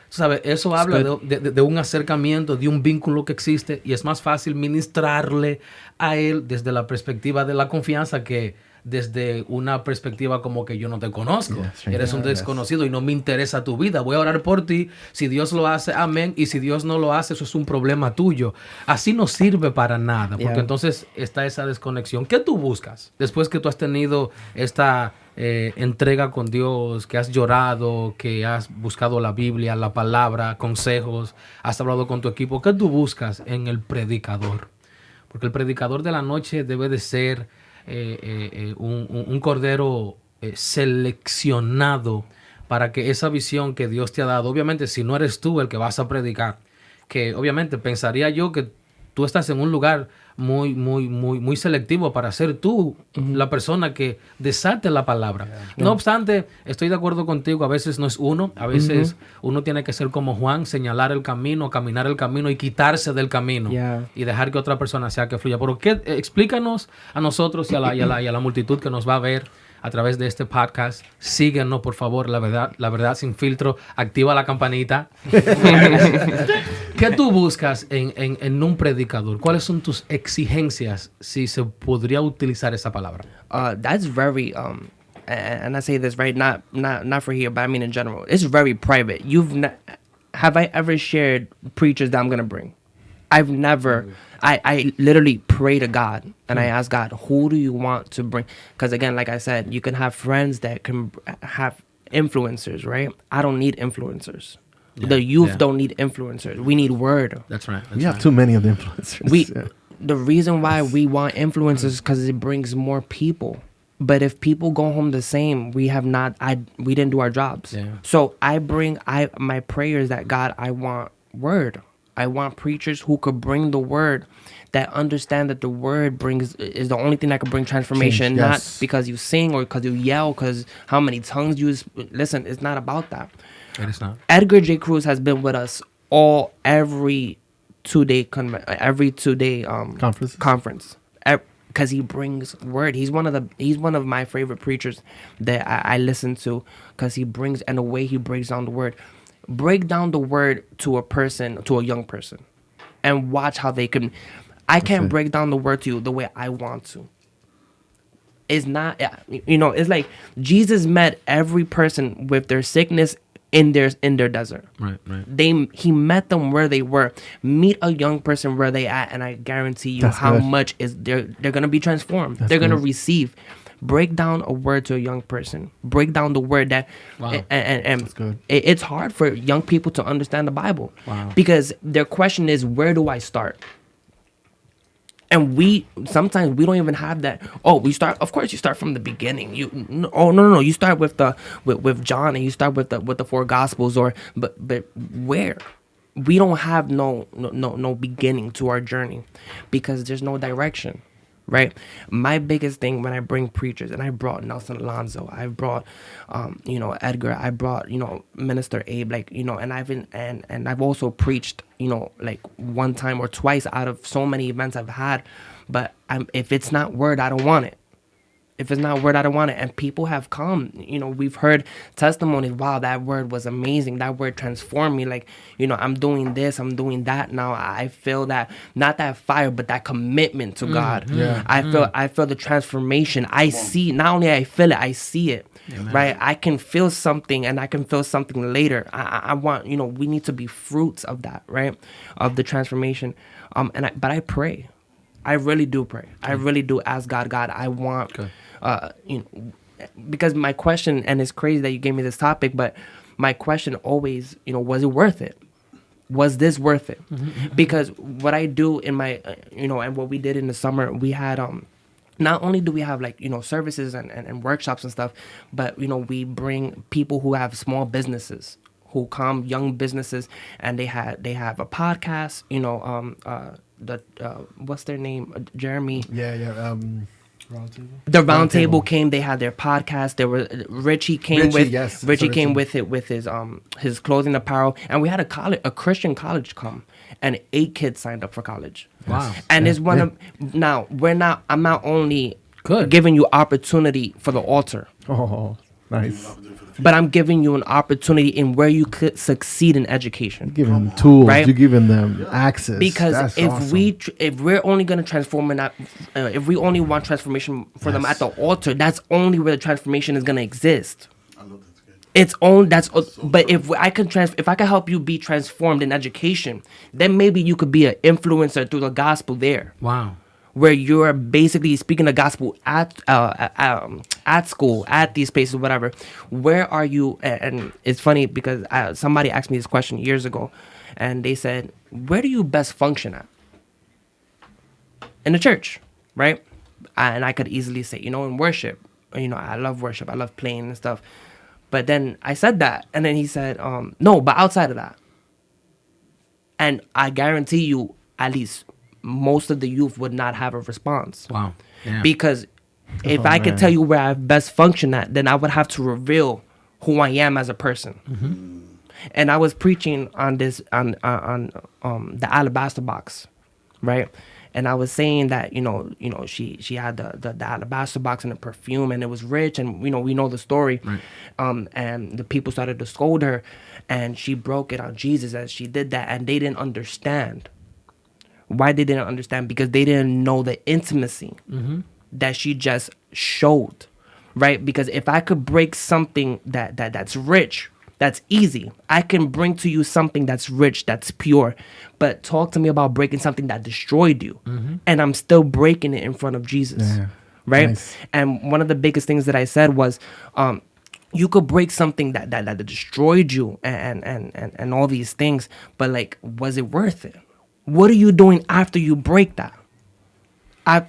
¿Sabes? Eso habla de un acercamiento, de un vínculo que existe y es más fácil ministrarle a él desde la perspectiva de la confianza que desde una perspectiva como que yo no te conozco. Eres un desconocido y no me interesa tu vida. Voy a orar por ti. Si Dios lo hace, amén. Y si Dios no lo hace, eso es un problema tuyo. Así no sirve para nada porque entonces está esa desconexión. ¿Qué tú buscas después que tú has tenido esta entrega con Dios, que has llorado, que has buscado la Biblia, la palabra, consejos, has hablado con tu equipo? ¿Qué tú buscas en el predicador? Porque el predicador de la noche debe de ser un cordero seleccionado para que esa visión que Dios te ha dado, obviamente si no eres tú el que vas a predicar, que obviamente pensaría yo que tú estás en un lugar muy selectivo para ser tú la persona que desate la palabra. No obstante, estoy de acuerdo contigo, a veces no es uno, a veces uno tiene que ser como Juan, señalar el camino, caminar el camino y quitarse del camino y dejar que otra persona sea que fluya. Pero explícanos a nosotros y a la multitud que nos va a ver a través de este podcast. Síguenos, por favor, la verdad sin filtro. Activa la campanita. ¿Qué tú buscas en un predicador? ¿Cuáles son tus exigencias, si se podría utilizar esa palabra?
That's very and I say this right, not for here, but I mean in general. It's very private. Have I ever shared preachers that I'm gonna bring? I've never. I literally pray to God and I ask God, who do you want to bring? Because again, like I said, you can have friends that can have influencers, right? I don't need influencers. The youth don't need influencers. We need word.
That's right.
We have too many of the influencers.
The reason why we want influencers is because it brings more people. But if people go home the same, we didn't do our jobs. Yeah. So my prayer is that God, I want word. I want preachers who could bring the word, that understand that the word is the only thing that can bring transformation.
Change, yes.
Not because you sing or because you yell, because how many tongues you listen. It's not about that.
It is not.
Edgar J. Cruz has been with us every two-day conference. Because he brings word. He's one of my favorite preachers that I listen to, because he brings, and the way he breaks down the word. Break down the word to a young person. and watch how they can. I can't
it.
break down the word to you the way I want to. It's not, it's like Jesus met every person with their sickness in their desert.
Right.
He met them where they were. Meet a young person where they at, and I guarantee you
That's
how
good.
much is they're gonna be transformed.
That's
they're gonna
good.
receive. Break down a word to a young person. Break down the word that,
Wow.
and
That's good.
it's hard for young people to understand the Bible.
Wow.
Because their question is, where do I start? And sometimes we don't even have that. Oh, we start. Of course, you start from the beginning. No. You start with with John, and you start with the four Gospels, but where? We don't have no beginning to our journey, because there's no direction, right? My biggest thing when I bring preachers, and I brought Nelson Alonso, I brought Edgar, I brought Minister Abe, and I've also preached like one time or twice out of so many events I've had. But if it's not word, I don't want it. If it's not word, I don't want it. And people have come, we've heard testimonies. Wow, that word was amazing. That word transformed me. Like, I'm doing this, I'm doing that now. I feel that, not that fire, but that commitment to God.
Yeah.
I feel the transformation. I see, not only I feel it, I see it. Right? I can feel something, and I can feel something later. I want, we need to be fruits of that, right? Of the transformation. But I pray. I really do pray. I really do ask God, I want, because my question, and it's crazy that you gave me this topic, but my question always, was it worth it? Was this worth it? Because what I do in my, and what we did in the summer, we had, not only do we have services and workshops and stuff, but, we bring people who have small businesses, who come, young businesses, and they have a podcast, what's their name? Jeremy.
Yeah.
Roundtable.
The Roundtable came. They had their podcast. There were Richie came with his clothing apparel, and we had a Christian college come, and 8 kids signed up for college.
Wow.
And it's one of now I'm not only
Good.
giving you opportunity for the altar,
Oh, nice.
but I'm giving you an opportunity in where you could succeed in education.
Giving them tools.
Right?
You're giving them access.
Because
That's
if
awesome.
if we're only gonna transform and if we only want transformation for them at the altar, that's only where the transformation is gonna exist.
I love that's good.
It's own that's but if I can help you be transformed in education, then maybe you could be an influencer through the gospel there,
Wow.
where you're basically speaking the gospel at school, at these places, whatever. Where are you? And it's funny because somebody asked me this question years ago, and they said, where do you best function at? In the church, right? And I could easily say, in worship. I love worship. I love playing and stuff. But then I said that, and then he said, no, but outside of that. And I guarantee you, at least most of the youth would not have a response.
Wow. Yeah.
Because if
Oh,
I could
man.
tell you where I best function at, then I would have to reveal who I am as a person. And I was preaching on this on the alabaster box, right? And I was saying that she had the alabaster box and the perfume, and it was rich, and we know the story.
Right.
And the people started to scold her, and she broke it on Jesus as she did that, and they didn't understand. Why they didn't understand? Because they didn't know the intimacy that she just showed, right? Because if I could break something that's rich, that's easy. I can bring to you something that's rich, that's pure. But talk to me about breaking something that destroyed you, and I'm still breaking it in front of Jesus,
Yeah.
right?
Nice.
And one of the biggest things that I said was, you could break something that destroyed you and all these things, but was it worth it? What are you doing after you break that? Are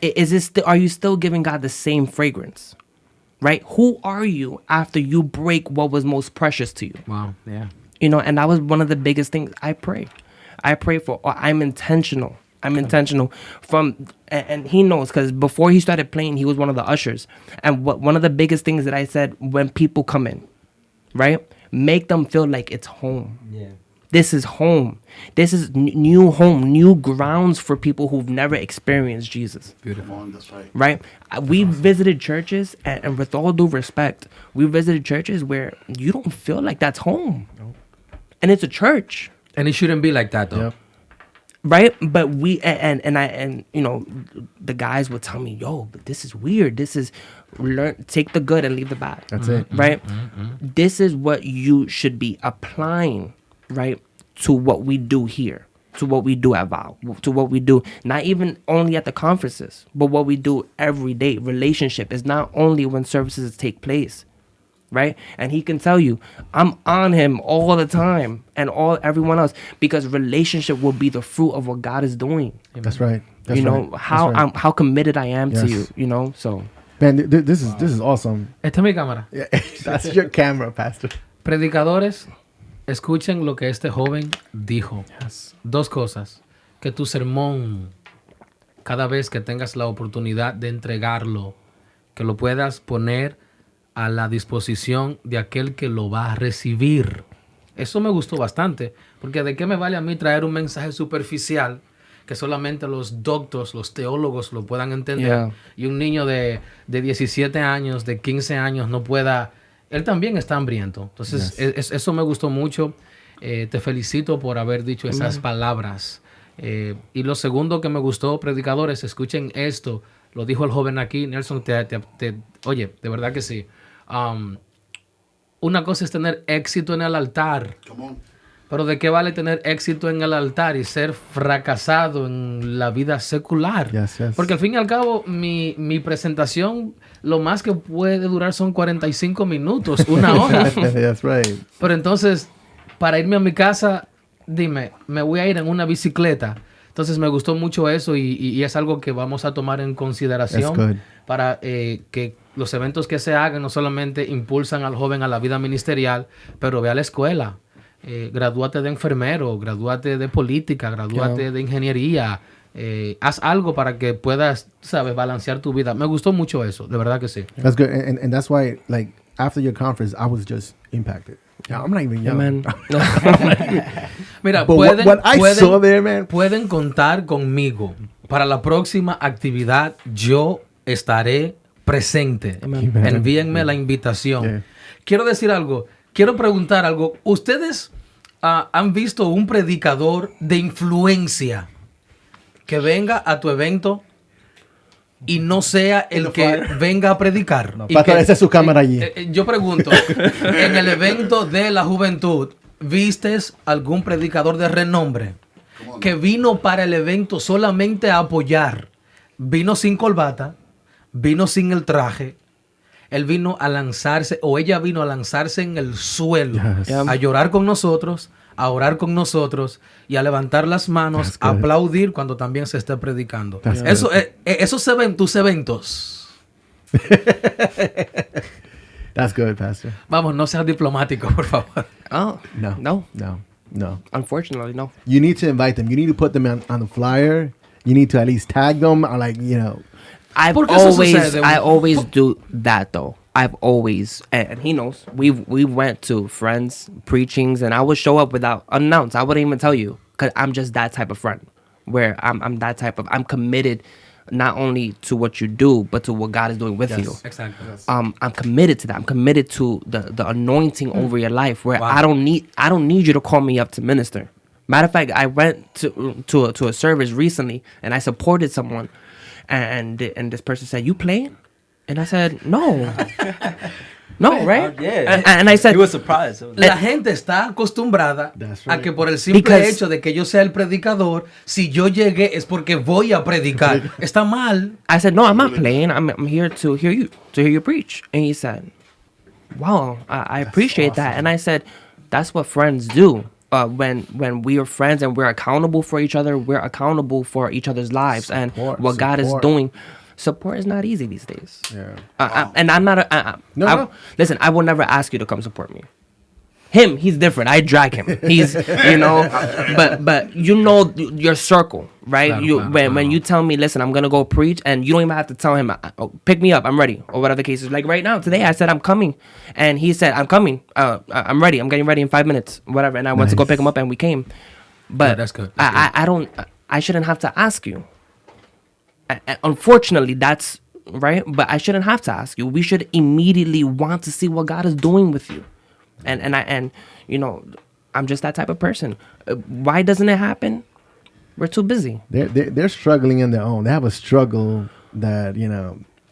you still giving God the same fragrance? Right? Who are you after you break what was most precious to you?
Wow. Yeah.
And that was one of the biggest things I pray. I pray for, I'm intentional. I'm intentional and he knows, because before he started playing, he was one of the ushers. And one of the biggest things that I said when people come in, right? Make them feel like it's home.
Yeah.
This is home. This is new home, new grounds for people who've never experienced Jesus.
Come on, that's right.
Right? We visited churches, and with all due respect, we visited churches where you don't feel like that's home. And it's a church.
And it shouldn't be like that, though.
Yep.
right? But the guys would tell me, yo, but this is weird. This is take the good and leave the bad.
That's it.
Right? This is what you should be applying, right, to what we do here, to what we do at Val, to what we do, not even only at the conferences, but what we do every day. Relationship is not only when services take place, right? And he can tell you, I'm on him all the time, and everyone else, because relationship will be the fruit of what God is doing.
That's right. That's
you know
right.
how
That's right.
how committed I am to
Yes.
you. You know, so
Man, this is awesome.
Esta es mi cámara.
Yeah, that's your camera, Pastor.
Predicadores, escuchen lo que este joven dijo.
Yes.
Dos cosas. Que tu sermón, cada vez que tengas la oportunidad de entregarlo, que lo puedas poner a la disposición de aquel que lo va a recibir. Eso me gustó bastante, porque ¿de qué me vale a mí traer un mensaje superficial que solamente los doctos, los teólogos lo puedan entender?
Yeah.
Y un niño de 17 años, de 15 años no pueda... Él también está hambriento. Entonces, eso me gustó mucho. Te felicito por haber dicho esas palabras. Y lo segundo que me gustó, predicadores, escuchen esto. Lo dijo el joven aquí, Nelson, oye, de verdad que sí. Una cosa es tener éxito en el altar,
Come on.
pero ¿de qué vale tener éxito en el altar y ser fracasado en la vida secular?
Yes, yes.
Porque al fin y al cabo, mi presentación, lo más que puede durar son 45 minutos, una hora.
That's right.
Pero entonces, para irme a mi casa, dime, me voy a ir en una bicicleta. Entonces me gustó mucho eso y es algo que vamos a tomar en
That's
consideración
good.
para que los eventos que se hagan no solamente impulsan al joven a la vida ministerial, pero ve a la escuela. Gradúate de enfermero, gradúate de política, gradúate de ingeniería. Haz algo para que puedas, sabes, balancear tu vida. Me gustó mucho eso, de verdad que sí.
That's good. And that's why, like, after your conference, I was just impacted. Yeah, I'm not even young.
man.
Mira,
But what I saw there, man.
pueden contar conmigo. Para la próxima actividad, yo estaré presente.
Amen.
Envíenme la invitación.
Yeah.
Quiero decir algo. Quiero preguntar algo. ¿Ustedes han visto un predicador de influencia que venga a tu evento y no sea el que venga a predicar?
No,
Y
Pastor,
que-
esa es su cámara allí.
Yo pregunto, en el evento de la juventud, ¿vistes algún predicador de renombre que vino para el evento solamente a apoyar? Vino sin corbata, vino sin el traje. Él vino a lanzarse, o ella vino a lanzarse en el suelo,
Yes.
a llorar con nosotros, a orar con nosotros y a levantar las manos,
That's
a
good.
aplaudir cuando también se esté predicando.
That's
Eso, esos se ven tus eventos.
That's good, Pastor.
Vamos, no seas diplomático, por favor.
Oh
No.
no.
No.
Unfortunately, no.
You need to invite them. You need to put them on the flyer. You need to at least tag them. Or like, you know.
Porque eso sucede.
I always do that though. I've always, and he knows. We went to friends preachings, and I would show up without unannounced. I wouldn't even tell you because I'm just that type of friend. Where I'm that type of. I'm committed, not only to what you do, but to what God is doing with you.
Exacto.
I'm committed to that. I'm committed to the anointing over your life. Where
Wow.
I don't need you to call me up to minister. Matter of fact, I went to a service recently, and I supported someone, and this person said, "You playing?" And I said, "No, no, right?"
Yeah.
And I said,
He was surprised.
La gente está acostumbrada
That's
a
right.
que por el simple
Because-
hecho de que yo sea el predicador, si yo llegué es porque voy a predicar. Está mal.
I said, "No, I'm not playing. I'm here to hear you preach." And he said, "Wow, I appreciate that." And I said, "That's what friends do. When we are friends and we're accountable for each other, we're accountable for each other's lives and what God is
Support.
doing." Support is not easy these days.
Yeah.
And I'm not.
No.
Listen, I will never ask you to come support me. Him, he's different. I drag him. He's, but you know your circle, right?
Claro.
When you tell me, listen, I'm gonna go preach, and you don't even have to tell him, oh, pick me up, I'm ready, or whatever the case is. Like right now, today, I said I'm coming, and he said I'm coming. I'm ready. I'm getting ready in 5 minutes, whatever. And I went to go
Nice.
pick him up, and we came. But
Yeah, that's good.
I don't. I shouldn't have to ask you. Unfortunately, that's right. But I shouldn't have to ask you. We should immediately want to see what God is doing with you, and I'm just that type of person. Why doesn't it happen? We're too busy.
They're struggling in their own. They have a struggle that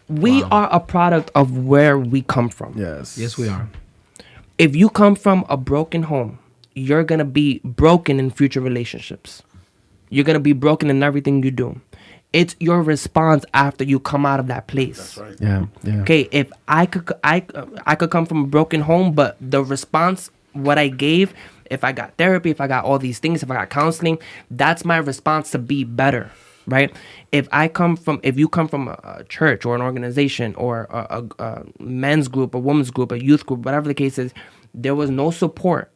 We are a product of where we come from.
Yes.
Yes, we are.
If you come from a broken home, you're going to be broken in future relationships. You're going to be broken in everything you do. It's your response after you come out of that place.
That's right.
Yeah. Yeah.
Okay, if I could come from a broken home, but the response, what I gave, if I got therapy, if I got all these things, if I got counseling, that's my response to be better, right? If you come from a church or an organization or a men's group, a women's group, a youth group, whatever the case is, there was no support.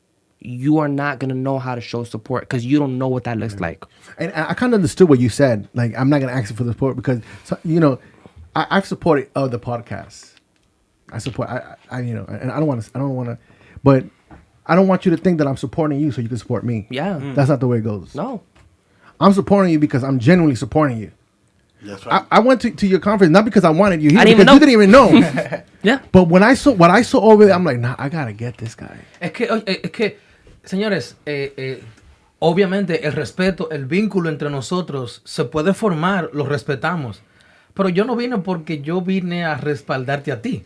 You are not gonna know how to show support because you don't know what that looks like.
And I kind of understood what you said. Like, I'm not gonna ask you for the support because I've supported other podcasts. I support and I don't want to, but I don't want you to think that I'm supporting you so you can support me.
Yeah.
That's not the way it goes.
No.
I'm supporting you because I'm genuinely supporting you.
That's right.
I went to your conference not because I wanted you here,
I didn't
because
even
you didn't even know.
Yeah.
But when I saw what I saw over there, I'm like, nah, I gotta get this guy.
Es que señores, obviamente el respeto, el vínculo entre nosotros se puede formar, lo respetamos. Pero yo no vine porque yo vine a respaldarte a ti.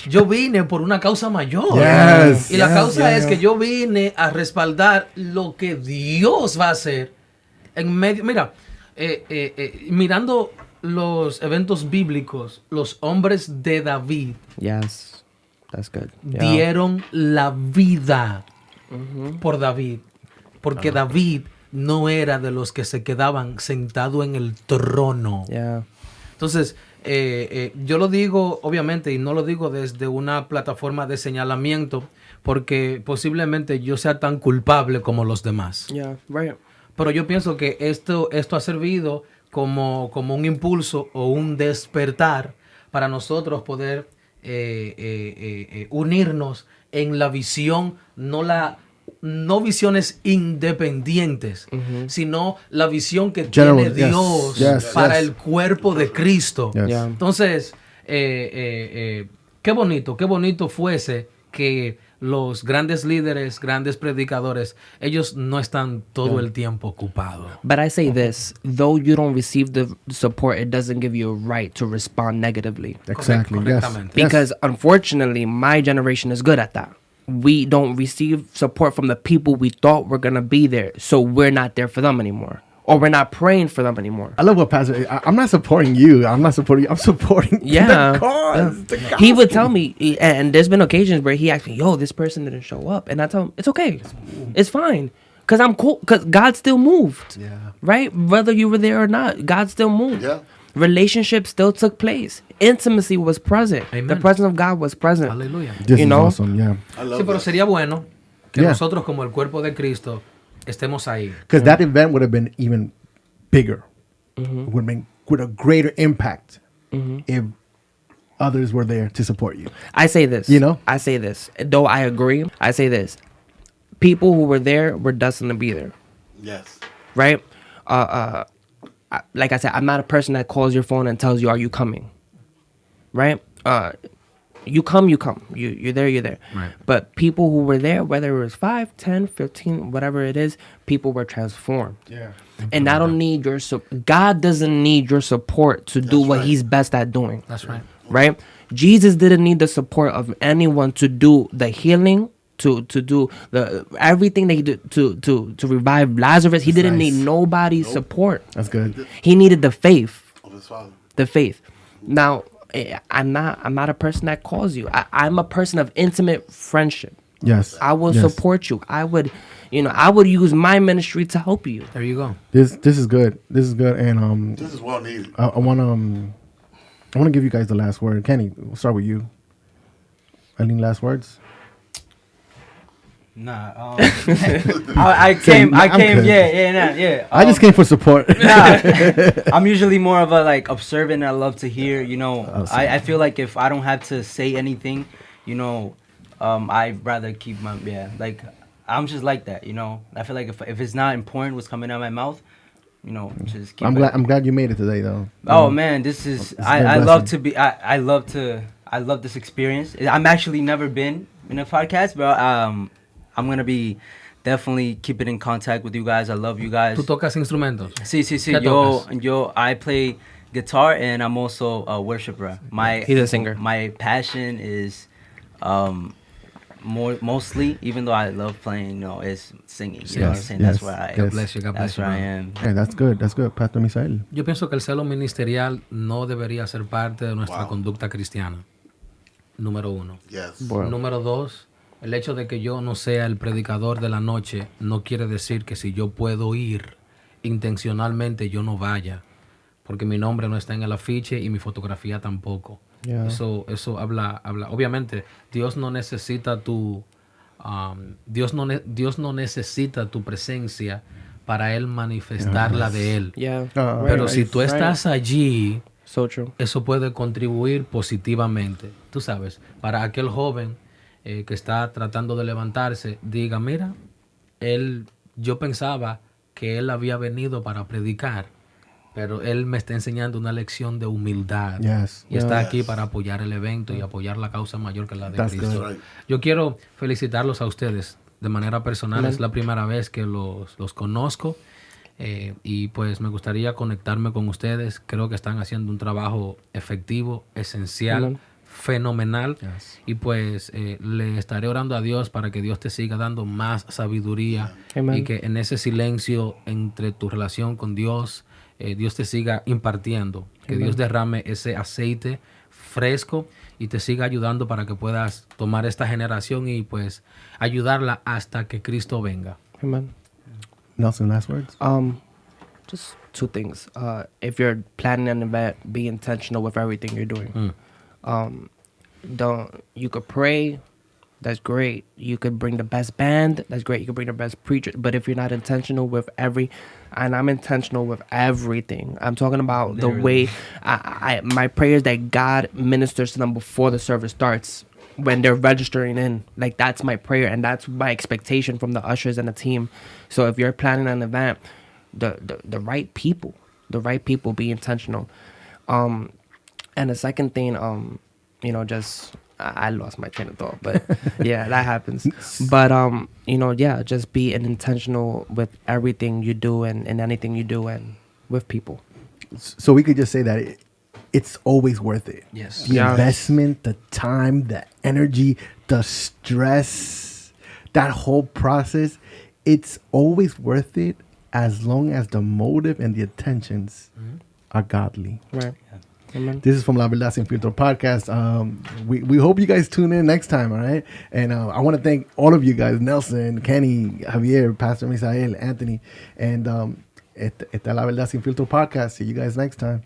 Yo vine por una causa mayor.
Yes,
Y la
yes,
causa
yeah,
es
yeah.
que yo vine a respaldar lo que Dios va a hacer en medio. Mira, mirando los eventos bíblicos, los hombres de David
Yes. That's good. Yeah.
dieron la vida por David, porque David no era de los que se quedaban sentado en el trono.
Yeah.
Entonces, yo lo digo, obviamente, y no lo digo desde una plataforma de señalamiento, porque posiblemente yo sea tan culpable como los demás.
Yeah. Right.
Pero yo pienso que esto ha servido como un impulso o un despertar para nosotros poder unirnos en la visión, no visiones independientes, sino la visión que
General,
tiene
yes,
Dios
yes,
para
yes.
el cuerpo de Cristo.
Yes.
Yeah.
Entonces, qué bonito fuese que los grandes líderes, grandes predicadores, ellos no están todo el tiempo ocupados.
But I say this, though you don't receive the support, it doesn't give you a right to respond negatively.
Exactly. Yes.
Correctamente.
Because unfortunately, my generation is good at that. We don't receive support from the people we thought were going to be there. So we're not there for them anymore. Or we're not praying for them anymore.
I love what Pastor. I'm not supporting you. I'm not supporting you. I'm supporting
Yeah.
the cause. The
He would
gospel.
tell me, and there's been occasions where he asked me, yo, this person didn't show up. And I tell him, it's okay. It's fine. Because I'm cool. Because God still moved.
Yeah.
Right? Whether you were there or not, God still moved.
Yeah.
Relationships still took place. Intimacy was present.
Amen.
The presence of God was present.
Aleluya.
This
You
is
know?
awesome. Yeah.
I love
Sí, pero
that.
sería bueno que
Yeah.
nosotros como el cuerpo de Cristo estemos ahí.
Because that event would have been even bigger. Would have been with a greater impact if others were there to support you.
I say this.
You know?
I say this. Though I agree, I say this. People who were there were destined to be there.
Yes.
Right? Like I said, I'm not a person that calls your phone and tells you, are you coming? Right? You come. You're there, you're there.
Right.
But people who were there, whether it was 5, 10, 15, whatever it is, people were transformed.
Yeah.
And I don't need your God doesn't need your support to do
That's
what
right.
he's best at doing.
That's right.
Right? Jesus didn't need the support of anyone to do the healing, to do the everything that he did to revive Lazarus. He didn't
nice.
need nobody's support.
That's good.
He needed the faith.
Of his father.
The faith. Now, I'm not a person that calls you. I'm a person of intimate friendship.
Yes.
I will
Yes.
support you. I would use my ministry to help you.
There you go.
This is good. This is good. And
This is well needed.
I want to give you guys the last word. Kenny, we'll start with you. Any last words?
Nah. I came.
I'm good.
Yeah.
I just came for support.
Nah, I'm usually more of a observant. I love to hear.
Awesome.
I feel like if I don't have to say anything, I'd rather keep my I'm just like that. I feel like if it's not important, what's coming out of my mouth, just keep.
I'm glad you made it today, though.
Oh man, this is
It's been
I
a
love
blessing.
to be I love this experience. I'm actually never been in a podcast, but I'm gonna be definitely keeping in contact with you guys. I love you guys.
¿Tú tocas instrumentos?
Sí, sí, sí.
¿Qué tocas?
I play guitar and I'm also a worshiper.
He's a singer.
My passion is mostly, even though I love playing, is singing. You know what I'm saying?
yes,
That's where I.
God
bless you, God bless
That's
you,
where I
brother.
am.
Hey, that's good. That's good, Pastor Misael.
Yo pienso que el celo ministerial no debería ser parte de nuestra
Wow.
conducta cristiana. Número uno.
Yes.
Bueno.
Número dos, el hecho de que yo no sea el predicador de la noche no quiere decir que si yo puedo ir intencionalmente yo no vaya, porque mi nombre no está en el afiche y mi fotografía tampoco.
Yeah.
Eso habla. Obviamente, Dios no necesita Dios no necesita tu presencia para él manifestar la de él.
Yeah.
Pero si tú estás allí,
So true.
eso puede contribuir positivamente, tú sabes, para aquel joven que está tratando de levantarse, diga, mira, yo pensaba que él había venido para predicar, pero él me está enseñando una lección de humildad
Yes.
y está
Yes.
aquí para apoyar el evento y apoyar la causa mayor que la de
That's
Cristo.
That's right.
Yo quiero felicitarlos a ustedes de manera personal. Es la primera vez que los conozco y pues me gustaría conectarme con ustedes. Creo que están haciendo un trabajo efectivo, esencial,
Amen.
fenomenal.
Yes.
Y pues le estaré orando a Dios para que Dios te siga dando más sabiduría
Amen.
y que en ese silencio entre tu relación con Dios, Dios te siga impartiendo. Que Dios derrame ese aceite fresco y te siga ayudando para que puedas tomar esta generación y pues ayudarla hasta que Cristo venga.
Amen.
Nelson, last words?
Just two things. If you're planning an event, be intentional with everything you're doing. You could pray, that's great. You could bring the best band, that's great. You could bring the best preacher. But if you're not intentional with and I'm intentional with everything. I'm talking about the way my prayer is that God ministers to them before the service starts. When they're registering in, like that's my prayer and that's my expectation from the ushers and the team. So if you're planning an event, the right people be intentional. And the second thing, just I lost my train of thought, but yeah, that happens. But just be intentional with everything you do and anything you do and with people.
So we could just say that it's always worth it.
Yes.
The
Yeah.
investment, the time, the energy, the stress, that whole process, it's always worth it as long as the motive and the intentions are godly.
Right. Amen.
This is from La Verdad Sin Filtro podcast. We hope you guys tune in next time, all right? And I want to thank all of you guys, Nelson, Kenny, Javier, Pastor Misael, Anthony, and esta La Verdad Sin Filtro podcast. See you guys next time.